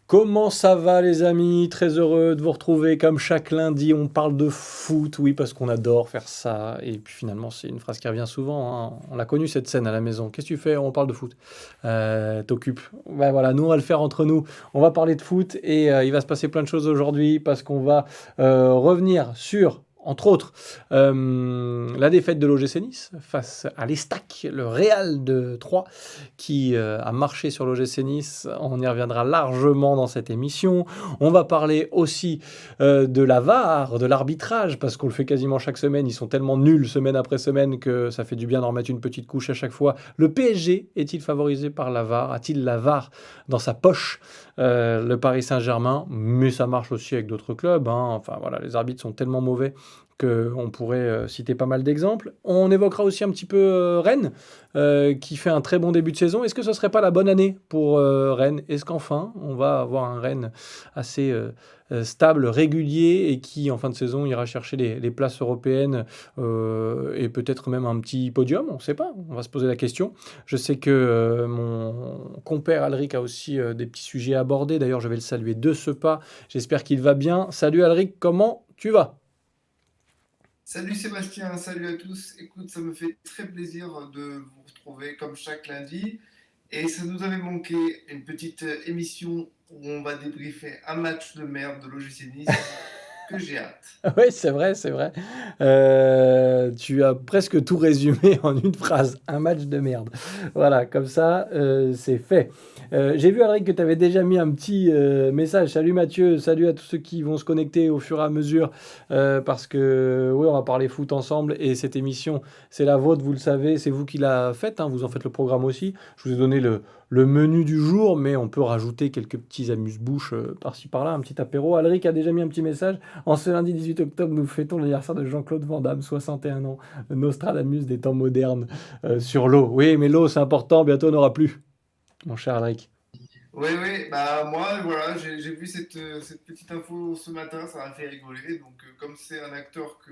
Comment ça va les amis? Très heureux de vous retrouver comme chaque lundi, on parle de foot, oui parce qu'on adore faire ça, et puis finalement c'est une phrase qui revient souvent, hein. On l'a connue cette scène à la maison, qu'est-ce que tu fais? On parle de foot. T'occupes. Ben voilà, nous on va le faire entre nous, on va parler de foot et il va se passer plein de choses aujourd'hui parce qu'on va revenir sur... Entre autres, la défaite de l'OGC Nice face à l'Estac, le Real de Troyes, qui a marché sur l'OGC Nice. On y reviendra largement dans cette émission. On va parler aussi de la VAR, de l'arbitrage, parce qu'on le fait quasiment chaque semaine. Ils sont tellement nuls semaine après semaine que ça fait du bien d'en remettre une petite couche à chaque fois. Le PSG est-il favorisé par la VAR? A-t-il la VAR dans sa poche? Le Paris Saint-Germain, mais ça marche aussi avec d'autres clubs, hein. Enfin voilà, les arbitres sont tellement mauvais qu'on pourrait citer pas mal d'exemples. On évoquera aussi un petit peu Rennes, qui fait un très bon début de saison. Est-ce que ce ne serait pas la bonne année pour Rennes? Est-ce qu'enfin, on va avoir un Rennes assez stable, régulier, et qui, en fin de saison, ira chercher les places européennes et peut-être même un petit podium? On ne sait pas, on va se poser la question. Je sais que mon compère Alric a aussi des petits sujets à aborder. D'ailleurs, je vais le saluer de ce pas. J'espère qu'il va bien. Salut Alric, comment tu vas? Salut Sébastien, salut à tous. Écoute, ça me fait très plaisir de vous retrouver comme chaque lundi. Et ça nous avait manqué une petite émission où on va débriefer un match de merde de l'OGC Nice que j'ai hâte. Oui, c'est vrai, c'est vrai. Tu as presque tout résumé en une phrase. Un match de merde. Voilà, comme ça, c'est fait. J'ai vu, Alric, que tu avais déjà mis un petit message. Salut Mathieu, salut à tous ceux qui vont se connecter au fur et à mesure. Parce que, oui, on va parler foot ensemble. Et cette émission, c'est la vôtre, vous le savez. C'est vous qui la faites, hein, vous en faites le programme aussi. Je vous ai donné le menu du jour, mais on peut rajouter quelques petits amuse-bouches par-ci par-là, un petit apéro. Alric a déjà mis un petit message. En ce lundi 18 octobre, nous fêtons l'anniversaire de Jean-Claude Van Damme, 61 ans, Nostradamus des temps modernes, sur l'eau. Oui, mais l'eau, c'est important, bientôt on n'aura plus, mon cher Alric. Oui, oui, bah moi, voilà, j'ai vu cette petite info ce matin, ça m'a fait rigoler. Donc, comme c'est un acteur que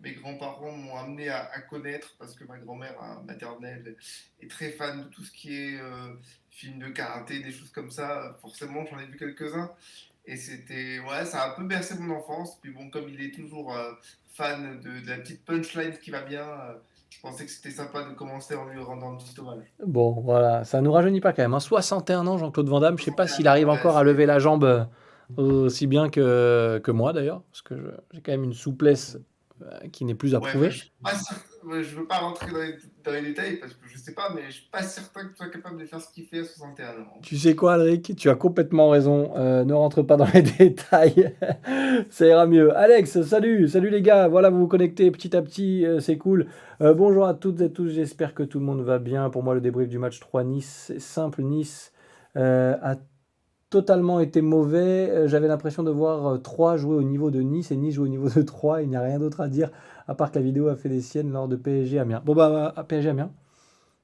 mes grands-parents m'ont amené à connaître, parce que ma grand-mère maternelle est très fan de tout ce qui est film de karaté, des choses comme ça, forcément, j'en ai vu quelques-uns. Et c'était, ouais, ça a un peu bercé mon enfance. Puis bon, comme il est toujours fan de la petite punchline qui va bien, je pensais que c'était sympa de commencer en lui rendant un petit hommage. Bon, voilà, ça nous rajeunit pas quand même, hein. 61 ans, Jean-Claude Van Damme, je sais pas s'il 61 arrive ans, ouais, encore à lever c'est... la jambe aussi bien que moi d'ailleurs, parce que j'ai quand même une souplesse qui n'est plus à Ouais, enfin, prouver. je suis pas ouais, je veux pas rentrer dans les détails parce que je sais pas, mais je suis pas certain que tu sois capable de faire ce qu'il fait à 61 ans. Tu sais quoi, Alric? Tu as complètement raison. Ne rentre pas dans les détails. Ça ira mieux. Alex, salut, salut les gars. Voilà, vous vous connectez petit à petit, c'est cool. Bonjour à toutes et tous. J'espère que tout le monde va bien. Pour moi, le débrief du match 3 Nice, c'est simple. Nice a totalement été mauvais. J'avais l'impression de voir 3 jouer au niveau de Nice et Nice jouer au niveau de 3. Il n'y a rien d'autre à dire à part que la vidéo a fait des siennes lors de PSG Amiens. Bon bah PSG Amiens.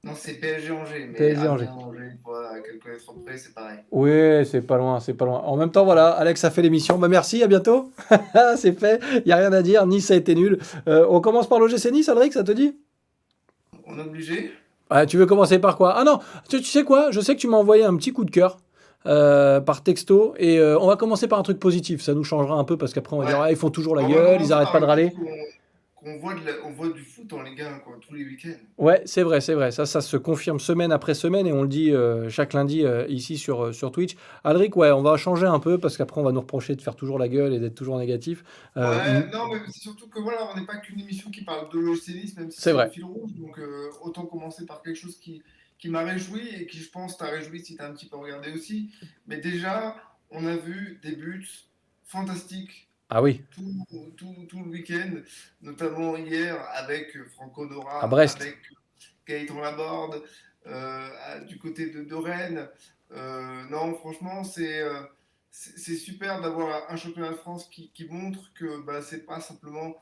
Non, c'est PSG Angers, mais PSG Angers. Amiens Angers, voilà, à quelques lettres près, c'est pareil. Oui, c'est pas loin, c'est pas loin. En même temps, voilà, Alex a fait l'émission. Bah merci, à bientôt. C'est fait, il y a rien à dire. Nice a été nul. On commence par l'OGC Nice, Alric, ça te dit? On est obligé? Ah, tu veux commencer par quoi? Ah non, tu sais quoi? Je sais que tu m'as envoyé un petit coup de cœur par texto et on va commencer par un truc positif. Ça nous changera un peu parce qu'après on va dire Ouais. ah, ils font toujours la On va gueule, ils commencer arrêtent par pas de le fait râler. qu'on voit, on voit du foot en Ligue 1, quoi, tous les week-ends. Ouais, c'est vrai, c'est vrai. Ça se confirme semaine après semaine et on le dit chaque lundi ici sur Twitch. Alric, ouais, on va changer un peu parce qu'après on va nous reprocher de faire toujours la gueule et d'être toujours négatif. Ouais, non, mais c'est surtout que voilà, on n'est pas qu'une émission qui parle de l'OGC, même si C'est c'est le vrai. fil rouge. Donc, autant commencer par quelque chose qui m'a réjoui et qui, je pense, t'a réjoui si t'as un petit peu regardé aussi. Mais déjà, on a vu des buts fantastiques Ah oui, tout le week-end, notamment hier avec Franco à Nora, Brest. avec Gaëtan Laborde, du côté de Rennes. Non, franchement, c'est super d'avoir un championnat de France qui montre que bah, c'est pas simplement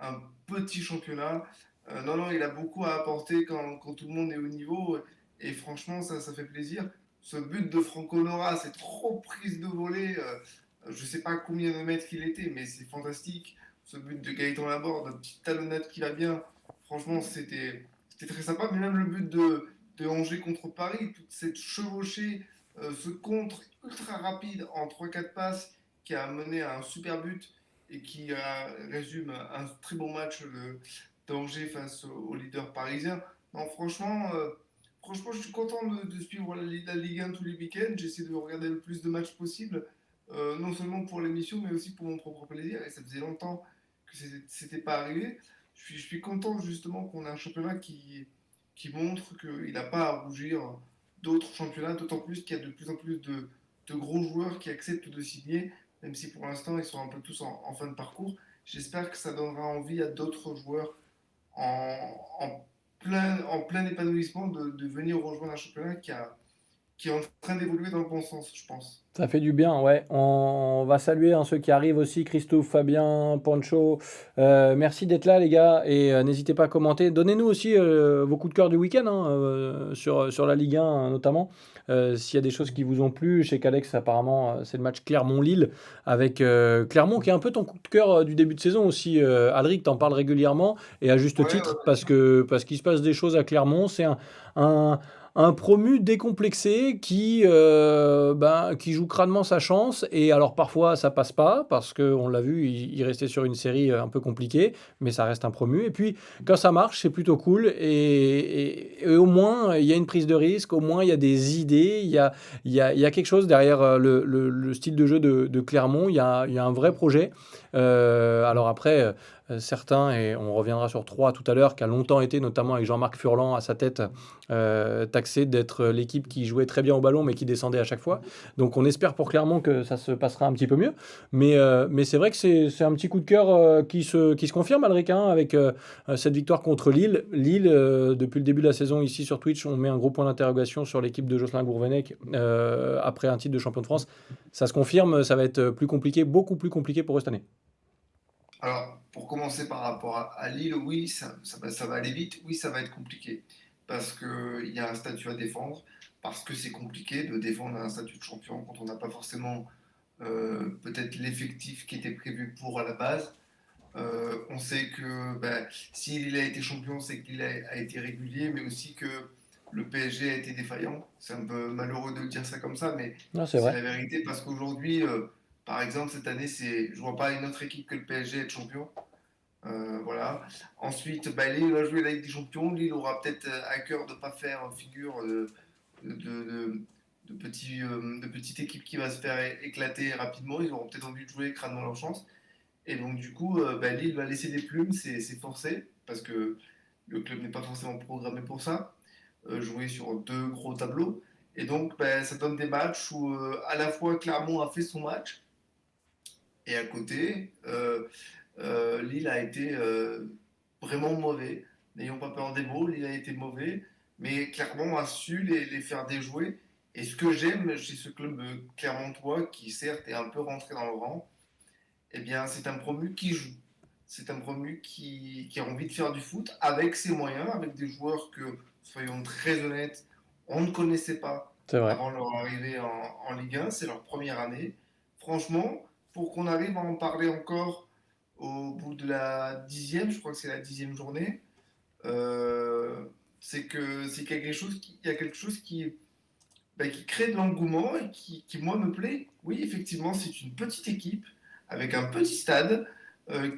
un petit championnat. Non, non, il a beaucoup à apporter quand tout le monde est au niveau. Et franchement, ça fait plaisir. Ce but de Franco Nora, c'est trop prise de volée. Je sais pas combien de mètres il était, mais c'est fantastique. Ce but de Gaëtan Laborde, petite talonnade qui va bien. Franchement, c'était très sympa. Mais même le but de Angers contre Paris, toute cette chevauchée, ce contre ultra rapide en 3-4 passes qui a mené à un super but et qui résume un très bon match d'Angers face au leader parisien. Non, franchement, je suis content de suivre la Ligue 1 tous les week-ends. J'essaie de regarder le plus de matchs possible, non seulement pour l'émission, mais aussi pour mon propre plaisir. Et ça faisait longtemps que c'était pas arrivé. Je suis content justement qu'on ait un championnat qui montre qu'il n'a pas à rougir d'autres championnats, d'autant plus qu'il y a de plus en plus de gros joueurs qui acceptent de signer, même si pour l'instant ils sont un peu tous en fin de parcours. J'espère que ça donnera envie à d'autres joueurs en plein épanouissement de venir rejoindre un championnat qui est en train d'évoluer dans le bon sens, je pense. Ça fait du bien, ouais. On va saluer ceux qui arrivent aussi, Christophe, Fabien, Pancho. Merci d'être là, les gars. Et n'hésitez pas à commenter. Donnez-nous aussi vos coups de cœur du week-end hein, sur la Ligue 1 notamment. S'il y a des choses qui vous ont plu. Je sais qu'Alex, apparemment, c'est le match Clermont-Lille avec Clermont qui est un peu ton coup de cœur du début de saison aussi. Alric, t'en parles régulièrement et à juste Ouais, titre parce qu'il se passe des choses à Clermont. C'est un, un promu décomplexé qui joue crânement sa chance. Et alors parfois ça passe pas parce qu'on l'a vu, il restait sur une série un peu compliquée, mais ça reste un promu. Et puis quand ça marche, c'est plutôt cool. Et au moins il y a une prise de risque, au moins il y a des idées, il y a quelque chose derrière le style de jeu de Clermont. Il y a un vrai projet. Alors après. Certains, et on reviendra sur trois tout à l'heure, qui a longtemps été, notamment avec Jean-Marc Furlan à sa tête, taxé d'être l'équipe qui jouait très bien au ballon mais qui descendait à chaque fois. Donc on espère pour Clermont que ça se passera un petit peu mieux. Mais c'est vrai que c'est un petit coup de cœur qui se confirme, Alric, hein, avec cette victoire contre Lille. Lille, depuis le début de la saison ici sur Twitch, on met un gros point d'interrogation sur l'équipe de Jocelyn Gourvenec après un titre de champion de France. Ça se confirme, ça va être plus compliqué, beaucoup plus compliqué pour eux cette année. Alors, pour commencer par rapport à Lille, oui, ça va aller vite, oui, ça va être compliqué. Parce qu'il y a un statut à défendre, parce que c'est compliqué de défendre un statut de champion quand on n'a pas forcément peut-être l'effectif qui était prévu pour à la base. On sait que ben, s'il a été champion, c'est qu'il a été régulier, mais aussi que le PSG a été défaillant. C'est un peu malheureux de le dire ça comme ça, mais Non, c'est c'est vrai. la vérité parce qu'aujourd'hui, par exemple, cette année, je vois pas une autre équipe que le PSG être champion. Voilà. Ensuite, bah, Lille va jouer la Ligue des Champions. Lille aura peut-être à cœur de ne pas faire figure de, de, de petite équipe qui va se faire éclater rapidement. Ils auront peut-être envie de jouer crânement leur chance. Et donc, du coup, bah, Lille va laisser des plumes, c'est forcé, parce que le club n'est pas forcément programmé pour ça, jouer sur deux gros tableaux. Et donc, bah, ça donne des matchs où à la fois Clermont a fait son match, et à côté, Lille a été vraiment mauvais. N'ayons pas peur des mots, Lille a été mauvais, mais Clermont a su les faire déjouer. Et ce que j'aime chez ce club clermontois, qui certes est un peu rentré dans le rang, eh bien, c'est un promu qui joue. C'est un promu qui a envie de faire du foot avec ses moyens, avec des joueurs que soyons très honnêtes, on ne connaissait pas C'est vrai. avant leur arrivée en Ligue 1, c'est leur première année. Franchement, pour qu'on arrive à en parler encore au bout de la 10e, je crois que c'est la 10e journée, euh, c'est que c'est quelque chose il y a quelque chose qui crée de l'engouement et qui, moi, me plaît. Oui, effectivement, c'est une petite équipe avec un petit stade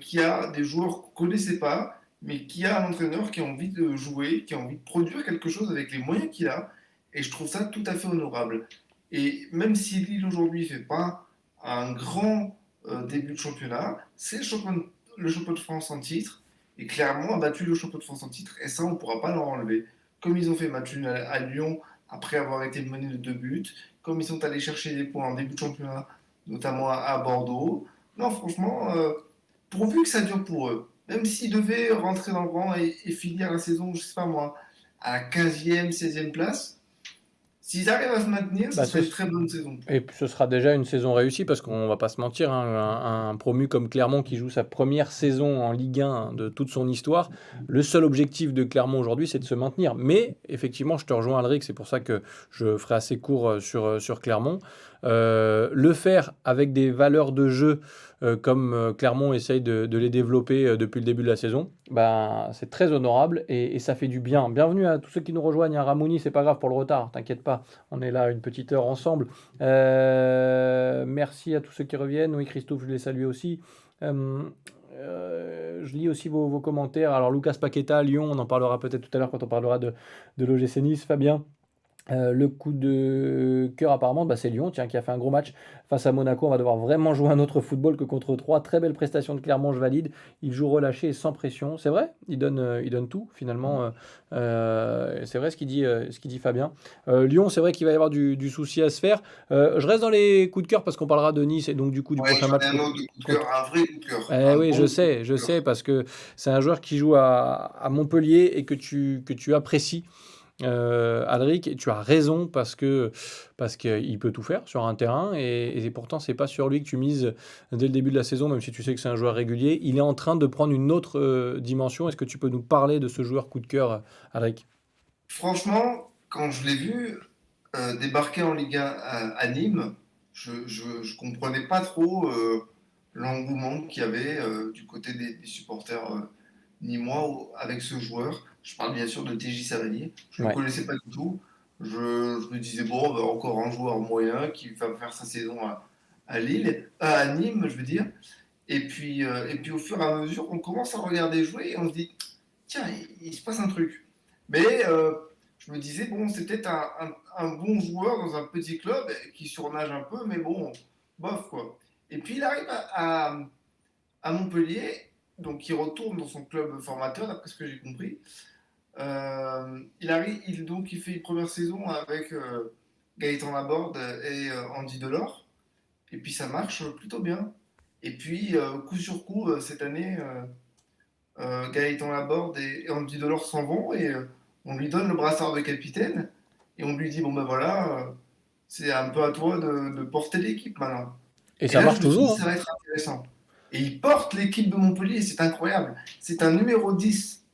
qui a des joueurs qu'on ne connaissait pas, mais qui a un entraîneur qui a envie de jouer, qui a envie de produire quelque chose avec les moyens qu'il a. Et je trouve ça tout à fait honorable. Et même si Lille aujourd'hui ne fait pas un grand début de championnat, c'est le champion de France en titre. Et clairement a battu le champion de France en titre. Et ça, on ne pourra pas leur enlever. Comme ils ont fait match nul à Lyon après avoir été menés de 2 buts, comme ils sont allés chercher des points en début de championnat, notamment à Bordeaux. Non, franchement, pourvu que ça dure pour eux. Même s'ils devaient rentrer dans le rang et finir la saison, je sais pas moi, à la 15e, 16e place, s'ils arrivent à se maintenir, ce Bah, serait une très bonne saison pour et eux. puis ce sera déjà une saison réussie parce qu'on va pas se mentir, hein, un promu comme Clermont qui joue sa première saison en Ligue 1 de toute son histoire, le seul objectif de Clermont aujourd'hui, c'est de se maintenir. Mais effectivement, je te rejoins, Alric, c'est pour ça que je ferai assez court sur Clermont. Le faire avec des valeurs de jeu comme Clermont essaye de les développer depuis le début de la saison, bah, c'est très honorable et ça fait du bien. Bienvenue à tous ceux qui nous rejoignent. Hein. Ramouni, c'est pas grave pour le retard, t'inquiète pas, on est là une petite heure ensemble. Merci à tous ceux qui reviennent. Oui, Christophe, je les salue aussi. Euh, je lis aussi vos commentaires. Alors, Lucas Paqueta à Lyon, on en parlera peut-être tout à l'heure quand on parlera de l'OGC Nice. Fabien, le coup de cœur apparemment, bah, c'est Lyon, tiens, qui a fait un gros match face à Monaco. On va devoir vraiment jouer un autre football que contre 3. Très belle prestation de Clermont, je valide. Il joue relâché et sans pression. C'est vrai, il donne tout finalement. C'est vrai ce qu'il dit Fabien. Lyon, c'est vrai qu'il va y avoir du souci à se faire. Je reste dans les coups de cœur parce qu'on parlera de Nice et donc du coup du Ouais, prochain j'en match ai un autre de coup de cœur, contre. un vrai coup de cœur, Eh un oui, bon coup je de sais, cœur. parce que c'est un joueur qui joue à Montpellier et que tu apprécies. Alric, et tu as raison parce qu'il peut tout faire sur un terrain et pourtant c'est pas sur lui que tu mises dès le début de la saison, même si tu sais que c'est un joueur régulier. Il est en train de prendre une autre dimension. Est-ce que tu peux nous parler de ce joueur coup de cœur, Alric? Franchement, quand je l'ai vu débarquer en Ligue 1 à Nîmes, je comprenais pas trop l'engouement qu'il y avait du côté des supporters nîmois avec ce joueur. Je parle bien sûr de TJ Savanier. Je ne le Ouais. connaissais pas du tout. Je me disais, bon, bah, encore un joueur moyen qui va faire sa saison à Lille, à Nîmes, je veux dire. Et puis au fur et à mesure, on commence à regarder jouer et on se dit, tiens, il se passe un truc. Mais je me disais, bon, c'est peut-être un bon joueur dans un petit club qui surnage un peu, mais bon, bof, quoi. Et puis il arrive à Montpellier, donc il retourne dans son club formateur, d'après ce que j'ai compris. Donc il fait une première saison avec Gaëtan Laborde et Andy Delors, et puis ça marche plutôt bien. Et puis, coup sur coup, cette année, Gaëtan Laborde et Andy Delors s'en vont et on lui donne le brassard de capitaine et on lui dit bon ben voilà, c'est un peu à toi de porter l'équipe maintenant. Et Et ça là, marche je me suis dit toujours, ça hein. va être intéressant. Et il porte l'équipe de Montpellier, et c'est incroyable. C'est un numéro 10.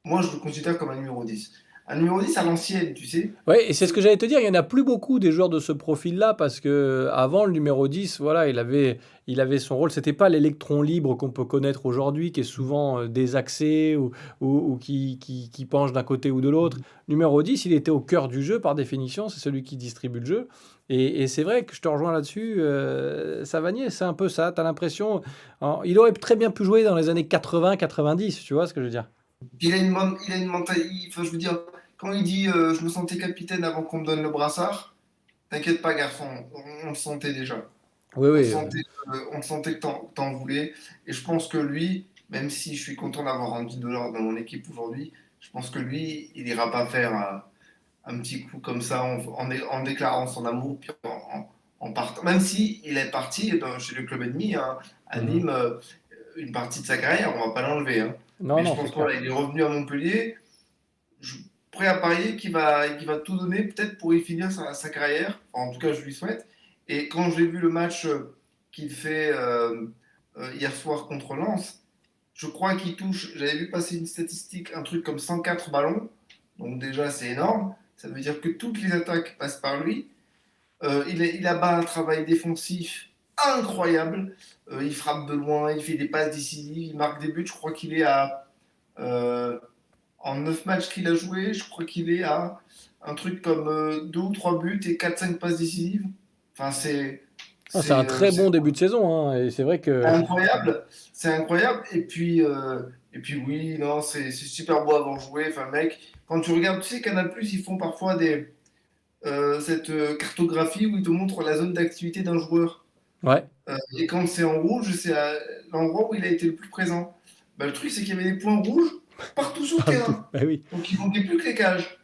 Moi, je le considère comme un numéro 10. Un numéro 10 à l'ancienne, tu sais. Ouais, et c'est ce C'est que j'allais te dire, il y en a plus beaucoup des joueurs de ce profil-là parce que avant le numéro 10, voilà, il avait son rôle. C'était pas l'électron libre qu'on peut connaître aujourd'hui, qui est souvent désaxé ou qui penche d'un côté ou de l'autre. Numéro 10, il était au cœur du jeu par définition, c'est celui qui distribue le jeu. Et c'est vrai que je te rejoins là-dessus, Savanier, c'est un peu ça. Tu as l'impression, il aurait très bien pu jouer dans les années 80-90, tu vois ce que je veux dire? il a une mentalité. Enfin, je veux dire, quand il dit je me sentais capitaine avant qu'on me donne le brassard, t'inquiète pas, garçon, on le sentait déjà. Oui, On oui. sentait, on sentait que t'en voulais. Et je pense que lui, même si je suis content d'avoir Andy Delors dans mon équipe aujourd'hui, je pense que lui, il ira pas faire un petit coup comme ça en déclarant son amour, puis en partant. Même si il est parti chez le club ennemi, hein, à Mhm. Nîmes, une partie de sa carrière, on va pas l'enlever. Hein. Non, Mais je non, c'est pense clair. qu'il est revenu à Montpellier. Je suis prêt à parier qu'il va tout donner peut-être pour y finir sa carrière. Enfin, en tout cas, je lui souhaite. Et quand j'ai vu le match qu'il fait hier soir contre Lens, je crois qu'il touche, j'avais vu passer une statistique, un truc comme 104 ballons. 104 ballons, c'est énorme. 104 ballons, c'est énorme. Et je pense que là, il est revenu à Montpellier. Je suis prêt à parier qu'il va tout donner peut-être pour y finir sa carrière. Enfin, en tout cas, je lui souhaite. Et quand j'ai vu le match qu'il fait hier soir contre Lens, je crois qu'il touche, j'avais vu passer une statistique, un truc comme 104 ballons. Donc déjà, c'est énorme. Ça veut dire que toutes les attaques passent par lui. Il abat un travail défensif incroyable. Il frappe de loin, il fait des passes décisives, il marque des buts. Je crois qu'il est à... euh, en 9 matchs qu'il a joué, je crois qu'il est à un truc comme 2 ou 3 buts et 4-5 passes décisives. Enfin, Ah, c'est un très c'est bon début de saison, hein, et c'est vrai que incroyable. C'est incroyable. Et puis oui, non, c'est super beau à voir jouer. Enfin, mec, quand tu regardes, tu sais, Canal+, ils font parfois cette cartographie où ils te montrent la zone d'activité d'un joueur. ouais, Et quand c'est en rouge, c'est l'endroit où il a été le plus présent. Bah, le truc, c'est qu'il y avait des points rouges partout sur le partout. terrain. Bah oui. Donc il manquait plus que les cages.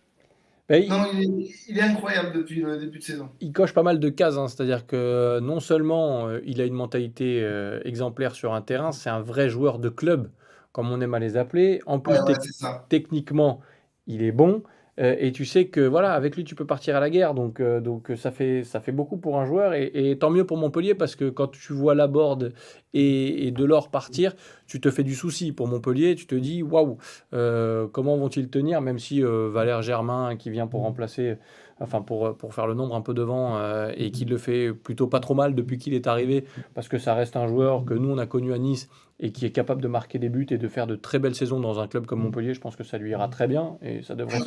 Bah, Non, il est incroyable depuis le début de saison. il coche pas mal de cases, hein, c'est-à-dire que non seulement il a une mentalité exemplaire sur un terrain, c'est un vrai joueur de club, comme on aime à les appeler. En Ouais, plus, ouais, c'est ça. techniquement, il est bon. Et tu sais que voilà, avec lui, tu peux partir à la guerre. Donc ça fait beaucoup pour un joueur. Et tant mieux pour Montpellier, parce que quand tu vois Laborde et Delors partir, tu te fais du souci pour Montpellier. Tu te dis, waouh, comment vont-ils tenir, même si Valère Germain, qui vient pour remplacer, enfin pour faire le nombre un peu devant, et qui le fait plutôt pas trop mal depuis qu'il est arrivé, parce que ça reste un joueur que nous on a connu à Nice et qui est capable de marquer des buts et de faire de très belles saisons dans un club comme Montpellier. Je pense que ça lui ira très bien et ça devrait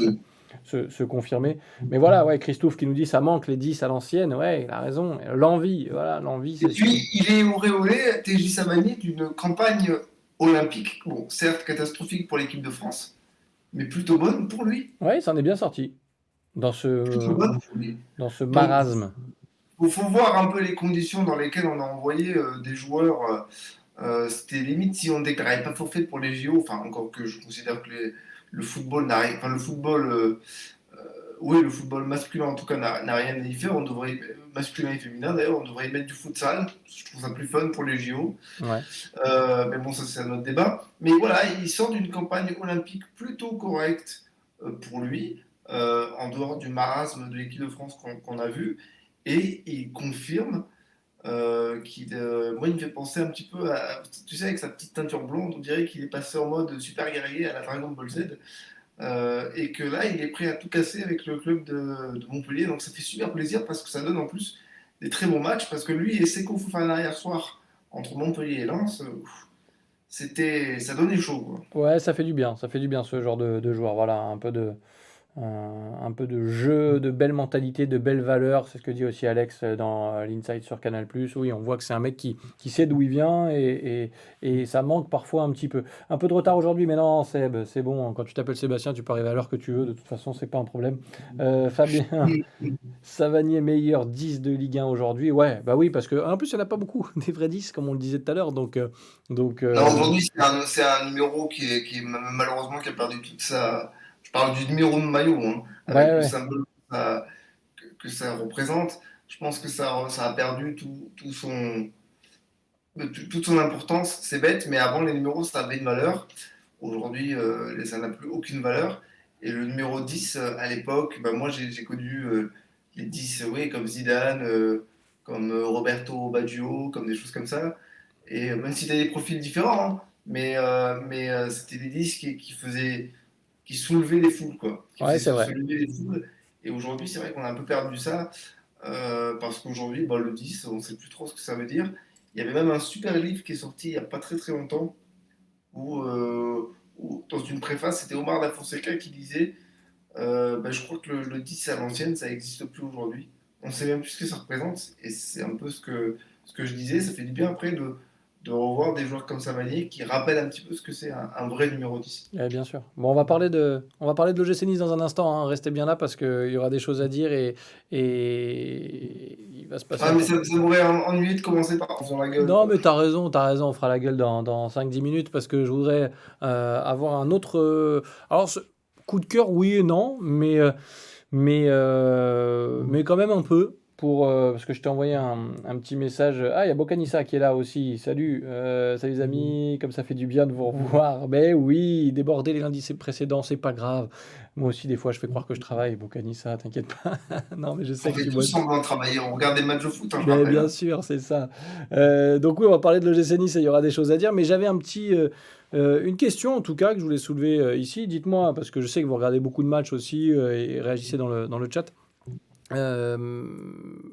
se confirmer. Mais voilà, ouais, Christophe qui nous dit ça manque les 10 à l'ancienne, ouais, il a raison. L'envie, voilà, l'envie, Et c'est ce qui. puis, il est auréolé, TJ Savanier, d'une campagne olympique, bon, certes catastrophique pour l'équipe de France, mais plutôt bonne pour lui. Ouais, il s'en est bien sorti Plutôt bonne pour lui. dans ce Donc, marasme. il faut voir un peu les conditions dans lesquelles on a envoyé des joueurs. C'était limite si on ne déclarait pas forfait pour les JO, enfin, encore que je considère que le football n'arrive, enfin, le football oui, le football masculin en tout cas n'a rien à y faire. On devrait, masculin et féminin d'ailleurs, on devrait y mettre du futsal. Je trouve ça plus fun pour les JO. Ouais. Mais bon, ça c'est un autre débat. Mais voilà, il sort d'une campagne olympique plutôt correcte pour lui, en dehors du marasme de l'équipe de France qu'on a vu. Et il confirme moi, il me fait penser un petit peu à, tu sais, avec sa petite teinture blonde, on dirait qu'il est passé en mode super guerrier à la Dragon Ball Z. Et que là, il est prêt à tout casser avec le club de Montpellier. Donc ça fait super plaisir parce que ça donne en plus des très bons matchs. Parce que lui et Seko Fofana hier soir, entre Montpellier et Lens, ça donnait chaud, quoi. Ouais, ça fait du bien ce genre de joueur. Voilà, un peu de jeu, de belle mentalité, de belles valeurs. C'est ce que dit aussi Alex dans l'Inside sur Canal+. Oui, on voit que c'est un mec qui sait d'où il vient et ça manque parfois un petit peu. Un peu de retard aujourd'hui, mais non, Seb, c'est bon. Quand tu t'appelles Sébastien, tu peux arriver à l'heure que tu veux. De toute façon, c'est pas un problème. Fabien Savanier, meilleur 10 de Ligue 1 aujourd'hui. Ouais, bah oui, parce que en plus, il n'y en a pas beaucoup, des vrais 10, comme on le disait tout à l'heure. Non, aujourd'hui, c'est un numéro malheureusement qui a perdu toute sa. Je parle du numéro de maillot, hein, ouais, avec le ouais. symbole que ça représente. Je pense que ça a perdu toute son importance. C'est bête, mais avant, les numéros, ça avait une valeur. Aujourd'hui, ça n'a plus aucune valeur. Et le numéro 10, à l'époque, bah, moi, j'ai connu les 10, oui, comme Zidane, comme Roberto Baggio, comme des choses comme ça. Et même si tu as des profils différents, hein, mais c'était des 10 qui soulevaient les foules, quoi. Qui Ouais, faisaient c'est se vrai. lever les foules. Et aujourd'hui, c'est vrai qu'on a un peu perdu ça. Parce qu'aujourd'hui, bah, le 10, on ne sait plus trop ce que ça veut dire. Il y avait même un super livre qui est sorti il n'y a pas très très longtemps, où dans une préface, c'était Omar Da Fonseca qui disait bah, je crois que le 10 à l'ancienne, ça n'existe plus aujourd'hui. On ne sait même plus ce que ça représente. Et c'est un peu ce que je disais. Ça fait du bien après de revoir des joueurs comme Savanier qui rappellent un petit peu ce que c'est un vrai numéro 10. Ouais, bien sûr. Bon, on va parler de l'OGC Nice dans un instant, hein. Restez bien là parce qu'il y aura des choses à dire et il va se passer Ah, un mais peu. ça m'aurait ennuyé de commencer par en faisant la gueule, Non, quoi. mais t'as raison, on fera la gueule dans 5-10 minutes parce que je voudrais avoir un autre. Alors, coup de cœur, oui et non, mais quand même un peu. Parce que je t'ai envoyé un petit message. Ah, il y a Bocanissa qui est là aussi. Salut, salut les amis, comme ça fait du bien de vous revoir. Mais oui, déborder les lundis précédents, c'est pas grave. Moi aussi, des fois, je fais croire que je travaille, Bocanissa, t'inquiète pas. Non, mais je On sais que fait tu tous bosses. semblant de travailler. On regarde des matchs de foot, hein, je Bien rappelle. sûr, c'est ça. Donc oui, on va parler de l'OGC Nice et il y aura des choses à dire. Mais j'avais un petit, Une question en tout cas que je voulais soulever ici, dites-moi, parce que je sais que vous regardez beaucoup de matchs aussi et réagissez dans le chat. Euh,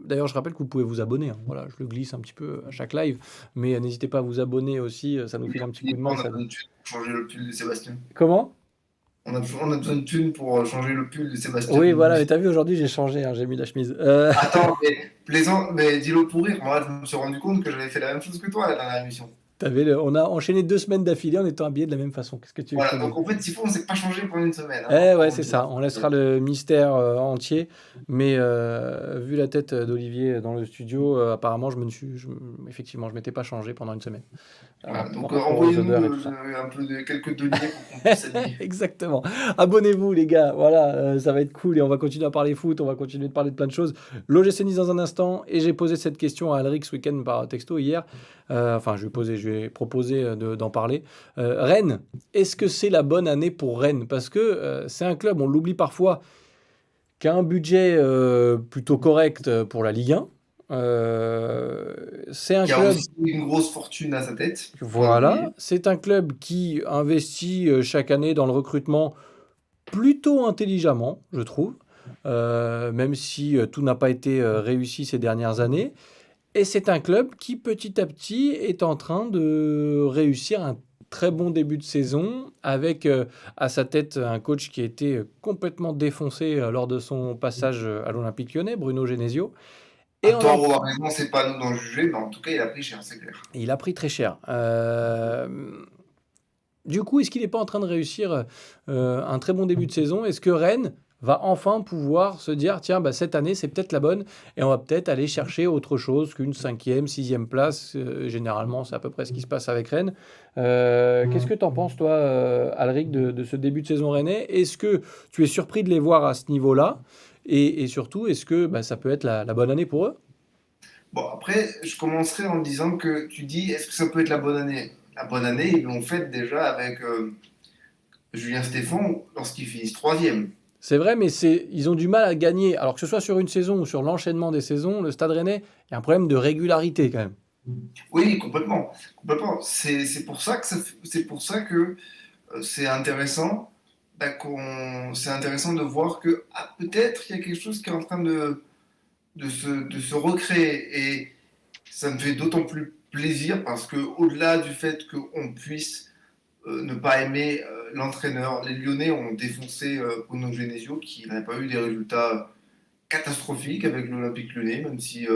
D'ailleurs, je rappelle que vous pouvez vous abonner, hein. Voilà, je le glisse un petit peu à chaque live, mais n'hésitez pas à vous abonner aussi, ça nous file un petit coup de main. On a besoin de thunes pour changer le pull de Sébastien. Comment? On a besoin de thunes pour changer le pull de Sébastien. Oui, voilà, mais t'as vu, aujourd'hui j'ai changé, hein, j'ai mis la chemise. Attends, mais plaisant, mais dis-le pour rire. Moi, je me suis rendu compte que j'avais fait la même chose que toi à la dernière émission. On a enchaîné 2 semaines d'affilée en étant habillés de la même façon. Qu'est-ce que tu veux que je te Voilà, dise? donc en fait, s'il faut, on ne s'est pas changé pendant une semaine. Eh ouais, c'est ça. On laissera le mystère entier. Mais vu la tête d'Olivier dans le studio, apparemment, effectivement, je m'étais pas changé pendant une semaine. Voilà, Par donc rapport aux envoyez-nous odeurs et tout ça. un peu de quelques deniers pour qu'on puisse s'habiller. Exactement. Abonnez-vous, les gars. Voilà, ça va être cool et on va continuer à parler foot. On va continuer de parler de plein de choses. L'OGC Nice dans un instant. Et j'ai posé cette question à Alric ce week-end par texto hier. Enfin, je lui ai proposé d'en parler. Rennes, est-ce que c'est la bonne année pour Rennes? Parce que c'est un club, on l'oublie parfois, qui a un budget plutôt correct pour la Ligue 1. C'est un Qui a club. aussi une grosse fortune à sa tête. Voilà, c'est un club qui investit chaque année dans le recrutement plutôt intelligemment, je trouve, même si tout n'a pas été réussi ces dernières années. Et c'est un club qui, petit à petit, est en train de réussir un très bon début de saison, avec à sa tête un coach qui a été complètement défoncé lors de son passage à l'Olympique Lyonnais, Bruno Genesio. Et À on tort en ou à raison, c'est pas à nous d'en juger, mais en tout cas, il a pris cher, c'est clair. Il a pris très cher. Du coup, est-ce qu'il n'est pas en train de réussir un très bon début de saison? Est-ce que Rennes va enfin pouvoir se dire, tiens, bah, cette année, c'est peut-être la bonne, et on va peut-être aller chercher autre chose qu'une 5e, 6e place. Généralement, c'est à peu près ce qui se passe avec Rennes. Qu'est-ce que tu en penses, toi, Alric, de ce début de saison rennais? Est-ce que tu es surpris de les voir à ce niveau-là? Et surtout, est-ce que bah, ça peut être la bonne année pour eux? Bon, après, je commencerai en disant que tu dis, est-ce que ça peut être la bonne année? La bonne année, ils l'ont faite déjà avec Julien Stéphan lorsqu'ils finissent troisième. C'est vrai, mais ils ont du mal à gagner. Alors que ce soit sur une saison ou sur l'enchaînement des saisons, le Stade Rennais, il y a un problème de régularité quand même. Oui, complètement, complètement. C'est pour ça que c'est pour ça que c'est intéressant, bah, c'est intéressant de voir que peut-être il y a quelque chose qui est en train de se recréer. Et ça me fait d'autant plus plaisir parce que au-delà du fait qu'on puisse ne pas aimer l'entraîneur, les Lyonnais ont défoncé Bruno Genesio qui n'avait pas eu des résultats catastrophiques avec l'Olympique Lyonnais, même si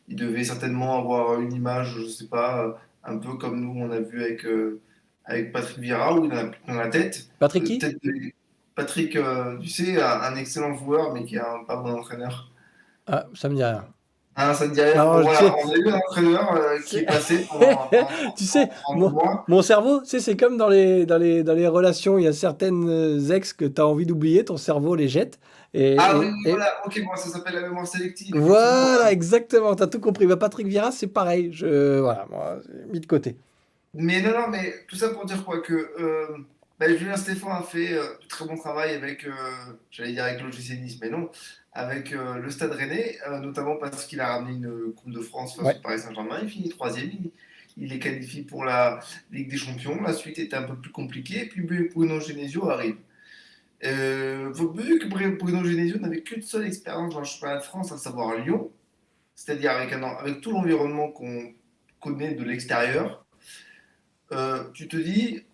il devait certainement avoir une image, je sais pas, un peu comme nous on a vu avec Patrick Vieira, où il en a plus dans la tête. Patrick qui? Patrick, tu sais, un excellent joueur, mais qui est un pas bon entraîneur. Ah, ça me dit rien. Hein, ça ne dit rien. Non, Bon, tu voilà, sais, on a eu un entraîneur qui est passé tu sais, pendant 2 mon, mois. mon cerveau, tu sais, c'est comme dans les relations, il y a certaines ex que tu as envie d'oublier, ton cerveau les jette. Ah oui, Et, oui, et, et voilà, ok, moi ça s'appelle la mémoire sélective, effectivement. voilà, exactement, tu as tout compris. Bah, Patrick Vieira, c'est pareil. Voilà, moi, j'ai mis de côté. Mais non, non, mais tout ça pour dire quoi que Julien Stéphan a fait du très bon travail avec, j'allais dire avec l'OGC Nice, mais non, avec le Stade Rennais, notamment parce qu'il a ramené une Coupe de France face Ouais. au Paris Saint-Germain. Il finit troisième, il est qualifié pour la Ligue des Champions. La suite était un peu plus compliquée, et puis Bruno Genesio arrive. Faut vu que Bruno Genesio n'avait qu'une seule expérience dans le championnat de France, à savoir Lyon, c'est-à-dire avec tout l'environnement qu'on connaît de l'extérieur. Tu te dis,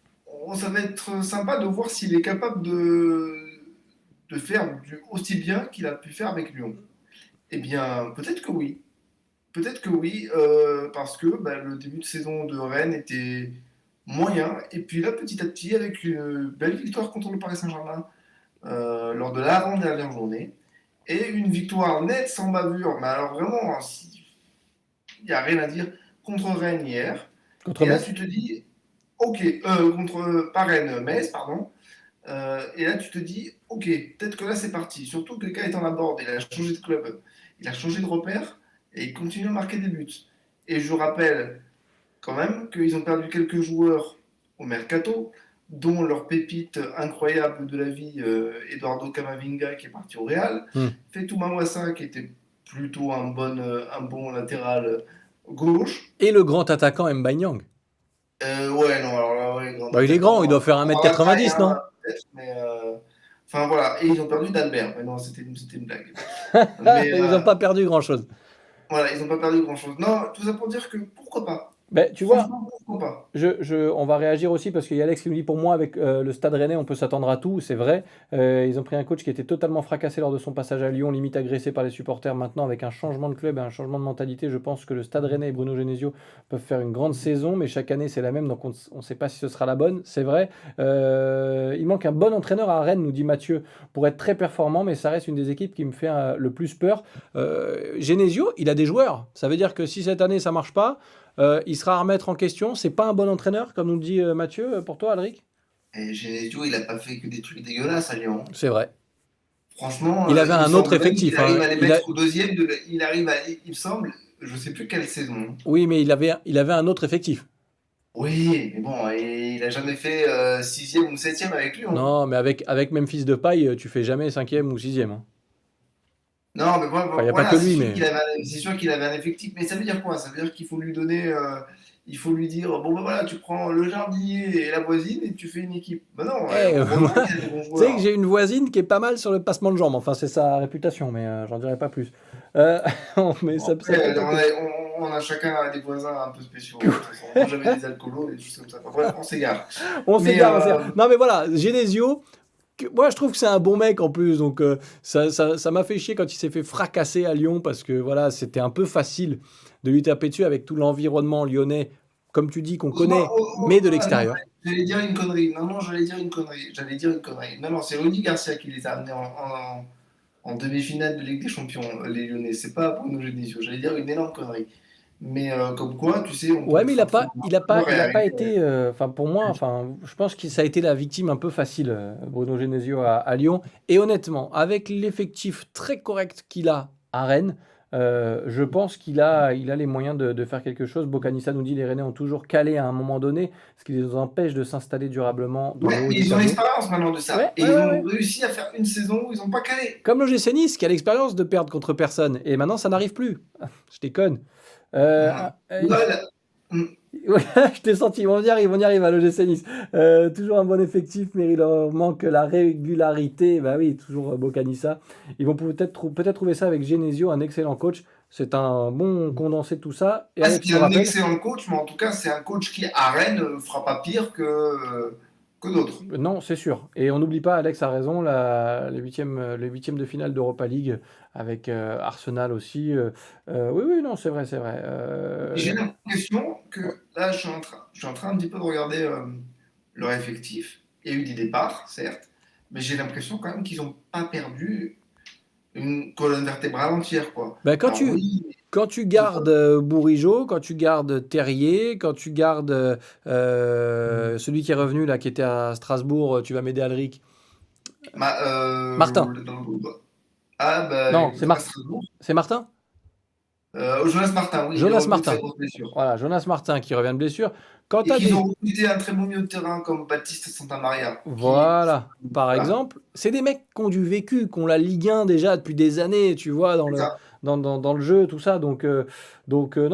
ça va être sympa de voir s'il est capable de faire aussi bien qu'il a pu faire avec Lyon. Eh bien, peut-être que oui. Peut-être que oui, parce que le début de saison de Rennes était moyen. Et puis là, petit à petit, avec une belle victoire contre le Paris Saint-Germain lors de l'avant-dernière journée, et une victoire nette sans bavure, mais alors vraiment, il n'y a rien à dire, contre Rennes hier. Contre Et là, Metz. tu te dis, ok, pas Rennes, Metz, pardon. Et là, tu te dis, ok, peut-être que là, c'est parti. Surtout que le gars est en aborde, il a changé de club, il a changé de repère, et il continue à marquer des buts. Et je rappelle quand même qu'ils ont perdu quelques joueurs au mercato, dont leur pépite incroyable de la vie, Eduardo Camavinga, qui est parti au Real, Hmm. Fetou Mawassa, qui était plutôt un bon latéral gauche. Et le grand attaquant Mbaye Niang. Ouais, non, alors là, ouais, grand Bah, il est grand, il doit faire On va taille, 1m90, non? peut-être, mais enfin voilà. Et ils ont perdu d'Albert. Mais non, c'était une blague. Mais Ils n'ont pas perdu grand-chose. voilà, ils n'ont pas perdu grand-chose. Non, tout ça pour dire que pourquoi pas? Ben, tu vois, Franchement, pourquoi pas? on va réagir aussi parce qu'il y a Alex qui nous dit pour moi avec le Stade Rennais on peut s'attendre à tout, c'est vrai. Ils ont pris un coach qui était totalement fracassé lors de son passage à Lyon, limite agressé par les supporters. Maintenant avec un changement de club et un changement de mentalité, je pense que le Stade Rennais et Bruno Genesio peuvent faire une grande saison, mais chaque année c'est la même donc on ne sait pas si ce sera la bonne, c'est vrai. Il manque un bon entraîneur à Rennes, nous dit Mathieu, pour être très performant, mais ça reste une des équipes qui me fait le plus peur. Genesio, il a des joueurs, ça veut dire que si cette année ça marche pas, il sera à remettre en question. C'est pas un bon entraîneur, comme nous le dit Mathieu, pour toi, Alric? Et Genesio, il a pas fait que des trucs dégueulasses à Lyon. C'est vrai. Franchement, Il avait il me un autre semble même effectif. qu'il arrive Hein. à les mettre au deuxième. Il arrive à, il me semble, je sais plus quelle saison. Oui, mais il avait un autre effectif. Oui, mais bon, et il a jamais fait sixième ou septième avec Lyon. Non, mais avec Memphis Depay, tu fais jamais cinquième ou sixième. Hein. Non, mais Enfin, il n'y a pas voilà, que lui, mais... c'est sûr qu'il avait un effectif. Mais ça veut dire quoi? Ça veut dire qu'il faut lui donner, il faut lui dire, bon ben voilà, tu prends le jardinier et la voisine et tu fais une équipe. Ben non, heureusement qu'il y a des bons Tu sais que joueurs. j'ai une voisine qui est pas mal sur le passement de jambes. Enfin, c'est sa réputation, mais j'en dirai pas plus. Mais Bon, ça peut après, tenter. on a chacun des voisins un peu spéciaux. De toute façon. Moi, j'avais des alcoolos et des choses comme ça. Enfin, bref, on s'égare. On Mais s'égare, on s'égare. Non, mais voilà, Genesio, moi je trouve que c'est un bon mec en plus, donc ça m'a fait chier quand il s'est fait fracasser à Lyon parce que voilà, c'était un peu facile de lui taper dessus avec tout l'environnement lyonnais, comme tu dis, qu'on connaît, mais de Ah non, l'extérieur. j'allais dire une connerie. Non, non, j'allais dire une connerie. J'allais dire une connerie. Non, non, c'est Rudy Garcia qui les a amenés en demi-finale de Ligue des Champions, les Lyonnais. C'est pas Bruno Genesio. J'allais dire une énorme connerie. Mais comme quoi, tu sais, on Ouais, peut mais forcément il a pas réarriver. été, enfin pour moi, enfin je pense que ça a été la victime un peu facile, Bruno Genesio à Lyon. Et honnêtement, avec l'effectif très correct qu'il a à Rennes, je pense il a les moyens de faire quelque chose. Bocanissa nous dit les Rennais ont toujours calé à un moment donné, ce qui les empêche de s'installer durablement dans le Ouais, haut mais du ils ont tableau. l'expérience maintenant de ça. Ouais, Et ouais, ils ouais, ont ouais. réussi à faire une saison où ils n'ont pas calé. Comme l'OGC Nice qui a l'expérience de perdre contre personne. Et maintenant, ça n'arrive plus. Je déconne. Mhm. Ah, Voilà. Mm. ouais, je t'ai senti, ils vont y arriver à l'OGC Nice. Toujours un bon effectif, mais il leur manque la régularité. Bah oui, toujours Bocanissa. Ils vont peut-être trouver ça avec Genesio, un excellent coach. C'est un bon condensé de tout ça. Et Ah, Alex c'est nous un rappelle, excellent coach, mais en tout cas, c'est un coach qui, à Rennes, ne fera pas pire que d'autres. non, c'est sûr. Et on n'oublie pas, Alex a raison, les huitièmes de finale d'Europa League avec Arsenal aussi. Oui, oui, non, c'est vrai, c'est vrai. J'ai l'impression que là, je suis en train un petit peu de regarder leur effectif. Il y a eu des départs, certes, mais j'ai l'impression quand même qu'ils n'ont pas perdu une colonne vertébrale entière, quoi. Ben, Alors oui, quand tu ils ont pas... gardes Bourigeaud, quand tu gardes Terrier, quand tu gardes celui qui est revenu là, qui était à Strasbourg, tu vas m'aider Alric. Martin. Ah, bah Non, écoute, à Strasbourg. C'est Martin? Jonas Martin, oui, il est Jonas revenu de sa Martin. grosse blessure. Voilà, Jonas Martin qui revient de blessure. Quand tu Et as qu'ils des, ont recruté un très bon milieu de terrain comme Baptiste Santamaria, qui... Voilà, par Voilà, exemple, c'est des mecs qui ont du vécu, qui ont la Ligue 1 déjà depuis des années, tu vois, c'est ça. dans le jeu, tout ça. Non,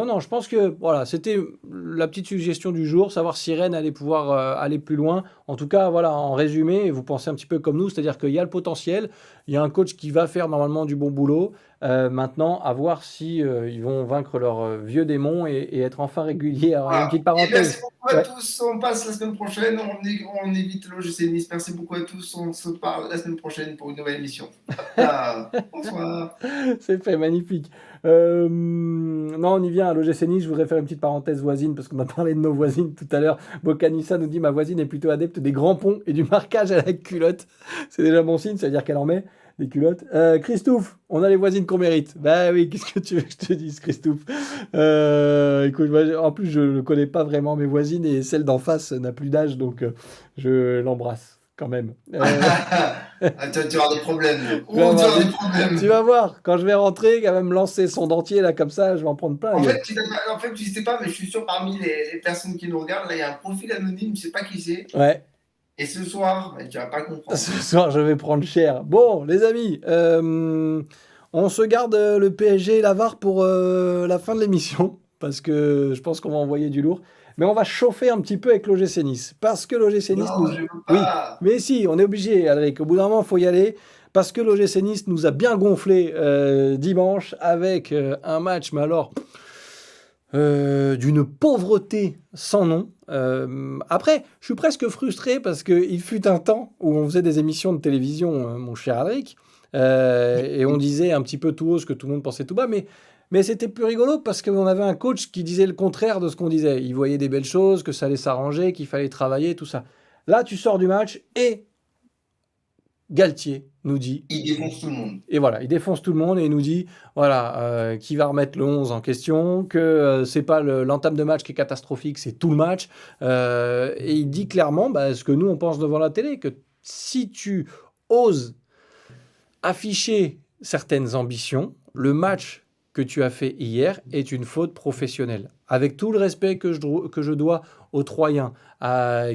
non, je pense que voilà, c'était la petite suggestion du jour, savoir si Rennes allait pouvoir aller plus loin. En tout cas, voilà, en résumé, vous pensez un petit peu comme nous, c'est-à-dire qu'il y a le potentiel, il y a un coach qui va faire normalement du bon boulot. Maintenant, à voir si ils vont vaincre leur vieux démon et être enfin réguliers. Alors, il y a une Voilà. petite Et merci parenthèse. beaucoup à Ouais. tous. On passe la semaine prochaine. On évite l'OGC Nice. Merci beaucoup à tous. On se parle la semaine prochaine pour une nouvelle émission. Bonsoir. C'est fait, magnifique. Non, on y vient à l'OGC Nice. Je voudrais faire une petite parenthèse voisine parce qu'on a parlé de nos voisines tout à l'heure. Bocanissa nous dit ma voisine est plutôt adepte des grands ponts et du marquage à la culotte. C'est déjà bon signe, ça veut dire qu'elle en met des culottes. Christophe, on a les voisines qu'on mérite. Bah oui, qu'est-ce que tu veux que je te dise, Christophe? Écoute, moi, en plus, je ne connais pas vraiment mes voisines et celle d'en face n'a plus d'âge, donc je l'embrasse quand même. Tu auras des problèmes. Je vais Oh, tu avoir auras des- des problèmes. Tu vas voir, quand je vais rentrer, elle va me lancer son dentier là comme ça, je vais en prendre plein la En gueule. fait, tu sais pas, mais je suis sûr parmi les personnes qui nous regardent, là, il y a un profil anonyme, je sais pas qui c'est. Ouais, Et ce soir, tu vas pas comprendre. ce soir je vais prendre cher. Bon, les amis, on se garde le PSG et la VAR pour la fin de l'émission, parce que je pense qu'on va envoyer du lourd. Mais on va chauffer un petit peu avec l'OGC Nice. Parce que l'OGC Nice nous... Non, je veux Oui, pas. mais si, on est obligé, Alric. Au bout d'un moment, il faut y aller. Parce que l'OGC Nice nous a bien gonflé dimanche avec un match, mais alors d'une pauvreté sans nom. Après, je suis presque frustré parce qu'il fut un temps où on faisait des émissions de télévision, mon cher Alric, et on disait un petit peu tout haut ce que tout le monde pensait tout bas, mais c'était plus rigolo parce qu'on avait un coach qui disait le contraire de ce qu'on disait. Il voyait des belles choses, que ça allait s'arranger, qu'il fallait travailler, tout ça. Là, tu sors du match et Galtier nous dit, Il défonce tout le monde. et voilà, il défonce tout le monde et il nous dit, voilà, qui va remettre le 11 en question, que c'est pas l'entame de match qui est catastrophique, c'est tout le match. Et il dit clairement ce que nous on pense devant la télé, que si tu oses afficher certaines ambitions, le match que tu as fait hier est une faute professionnelle. Avec tout le respect que je dois aux Troyens,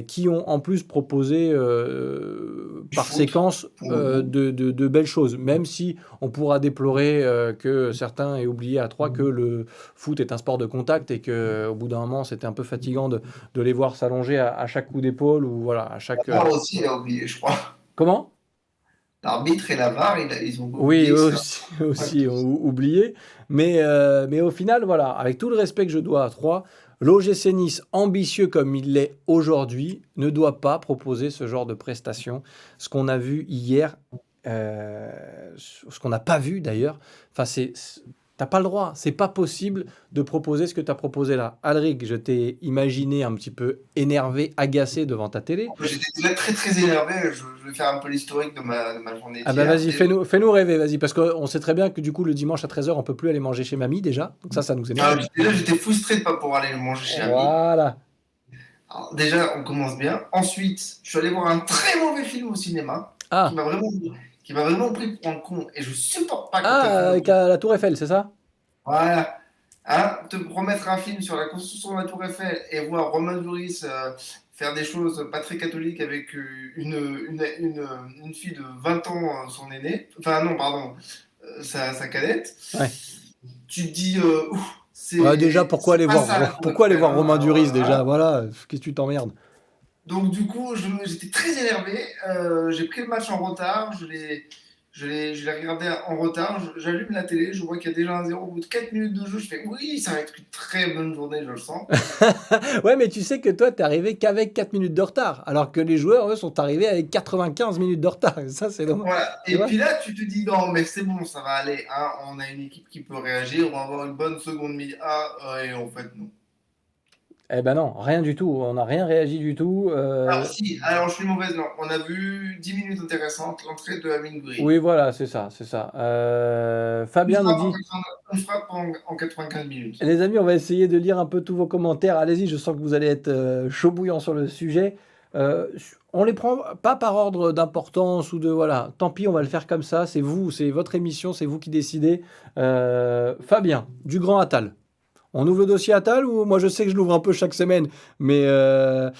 qui ont en plus proposé Du par foot, séquence pour le coup. de belles choses, même si on pourra déplorer que certains aient oublié à Troyes que le foot est un sport de contact et qu'au bout d'un moment c'était un peu fatigant de les voir s'allonger à chaque coup d'épaule ou voilà, à chaque... La VAR aussi, il a oublié, je crois. Comment? L'arbitre et la VAR, ils ont Oui, oublié eux ça. aussi, aussi ont oublié. Mais au final, voilà, avec tout le respect que je dois à Troyes, l'OGC Nice, ambitieux comme il l'est aujourd'hui, ne doit pas proposer ce genre de prestations. Ce qu'on a vu hier, ce qu'on n'a pas vu d'ailleurs, enfin, t'as pas le droit, c'est pas possible de proposer ce que tu as proposé là. Alric, je t'ai imaginé un petit peu énervé, agacé devant ta télé. J'étais déjà très très énervé. Je vais faire un peu l'historique de ma journée Ah bah d'hier. vas-y, fais-nous rêver, vas-y, parce qu'on sait très bien que du coup le dimanche à 13h on peut plus aller manger chez mamie déjà, donc ça nous énerve. Déjà, j'étais frustré de ne pas pouvoir aller manger chez Ami. Voilà. Alors, déjà, on commence bien. Ensuite, je suis allé voir un très mauvais film au cinéma qui Ah, m'a vraiment, qui m'a vraiment pris pour un con. Et je supporte pas quand un ah, film. avec la Tour Eiffel, c'est ça? Voilà. Hein, te remettre un film sur la construction de la Tour Eiffel et voir Romain Duris faire des choses pas très catholiques avec une fille de 20 ans, son aîné. Enfin, non, pardon, sa cadette. Ouais. Tu te dis, Ouais, déjà, c'est pas ça la Tour pourquoi aller Eiffel. voir Hein, Romain Duris déjà? hein. Voilà, qu'est-ce que tu t'emmerdes? Donc du coup, j'étais très énervé. J'ai pris le match en retard. Je l'ai regardé en retard. J'allume la télé. Je vois qu'il y a déjà un 0 au bout de 4 minutes de jeu. Je fais oui, ça va être une très bonne journée, je le sens. Ouais, mais tu sais que toi, t'es arrivé qu'avec 4 minutes de retard, alors que les joueurs, eux, sont arrivés avec 95 minutes de retard. Ça, c'est dommage. Voilà. Tu Et vois? puis là, tu te dis non, mais c'est bon, ça va aller. Hein. On a une équipe qui peut réagir. On va avoir une bonne seconde mi-A. Et en fait, non. Eh ben non, rien du tout. On n'a rien réagi du tout. Alors si, alors je suis mauvaise, non. On a vu 10 minutes intéressantes. L'entrée de Amine Gouiri. Oui, voilà, c'est ça, c'est ça. Fabien nous dit, Une frappe en 95 minutes. les amis, on va essayer de lire un peu tous vos commentaires. Allez-y, je sens que vous allez être chaud bouillant sur le sujet. On les prend pas par ordre d'importance ou de voilà. Tant pis, on va le faire comme ça. C'est vous, c'est votre émission, c'est vous qui décidez. Fabien, du Grand Attal. On ouvre le dossier Attal ou moi je sais que je l'ouvre un peu chaque semaine, mais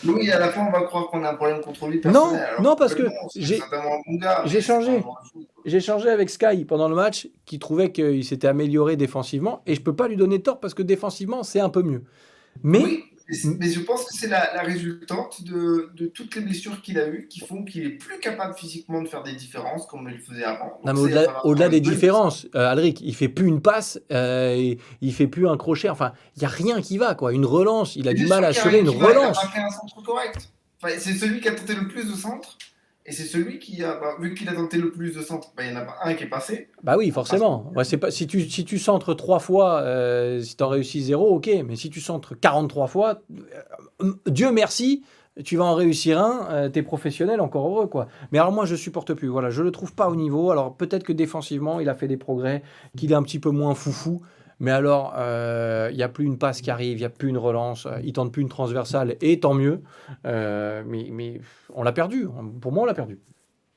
Oui, à la fin, on va croire qu'on a un problème contre lui non, personnel. Alors non parce que que non, c'est j'ai certainement un bon gars, j'ai mais c'est pas un changé. joueur de foot. J'ai changé avec Sky pendant le match, qui trouvait qu'il s'était amélioré défensivement, et je peux pas lui donner tort parce que défensivement c'est un peu mieux. Mais Oui, mais je pense que c'est la résultante de toutes les blessures qu'il a eues qui font qu'il est plus capable physiquement de faire des différences comme il le faisait avant. non, Donc mais ça, il va falloir au-delà faire des une bonne gestion. différences, Alric, il fait plus une passe, il fait plus un crochet, enfin, il y a rien qui va, quoi. Une relance, il a Mais du bien mal sûr à qu'il n'y a assurer rien une qui va, il n'a pas relance. fait un centre correct. Enfin, c'est celui qui a tenté le plus de centres, et c'est celui qui a, vu qu'il a tenté le plus de centres, il n'y en a pas un qui est passé. Bah oui, On va pas se forcément. Ouais, c'est pas, si tu centres 3 fois, si tu en réussis 0, ok. Mais si tu centres 43 fois, Dieu merci, tu vas en réussir un, t'es professionnel, encore heureux, quoi. Mais alors moi, je supporte plus. Voilà, je le trouve pas au niveau. Alors peut-être que défensivement, il a fait des progrès, qu'il est un petit peu moins foufou. Mais alors, il n'y a plus une passe qui arrive, il n'y a plus une relance, il tente plus une transversale, et tant mieux. Mais on l'a perdu. Pour moi, on l'a perdu.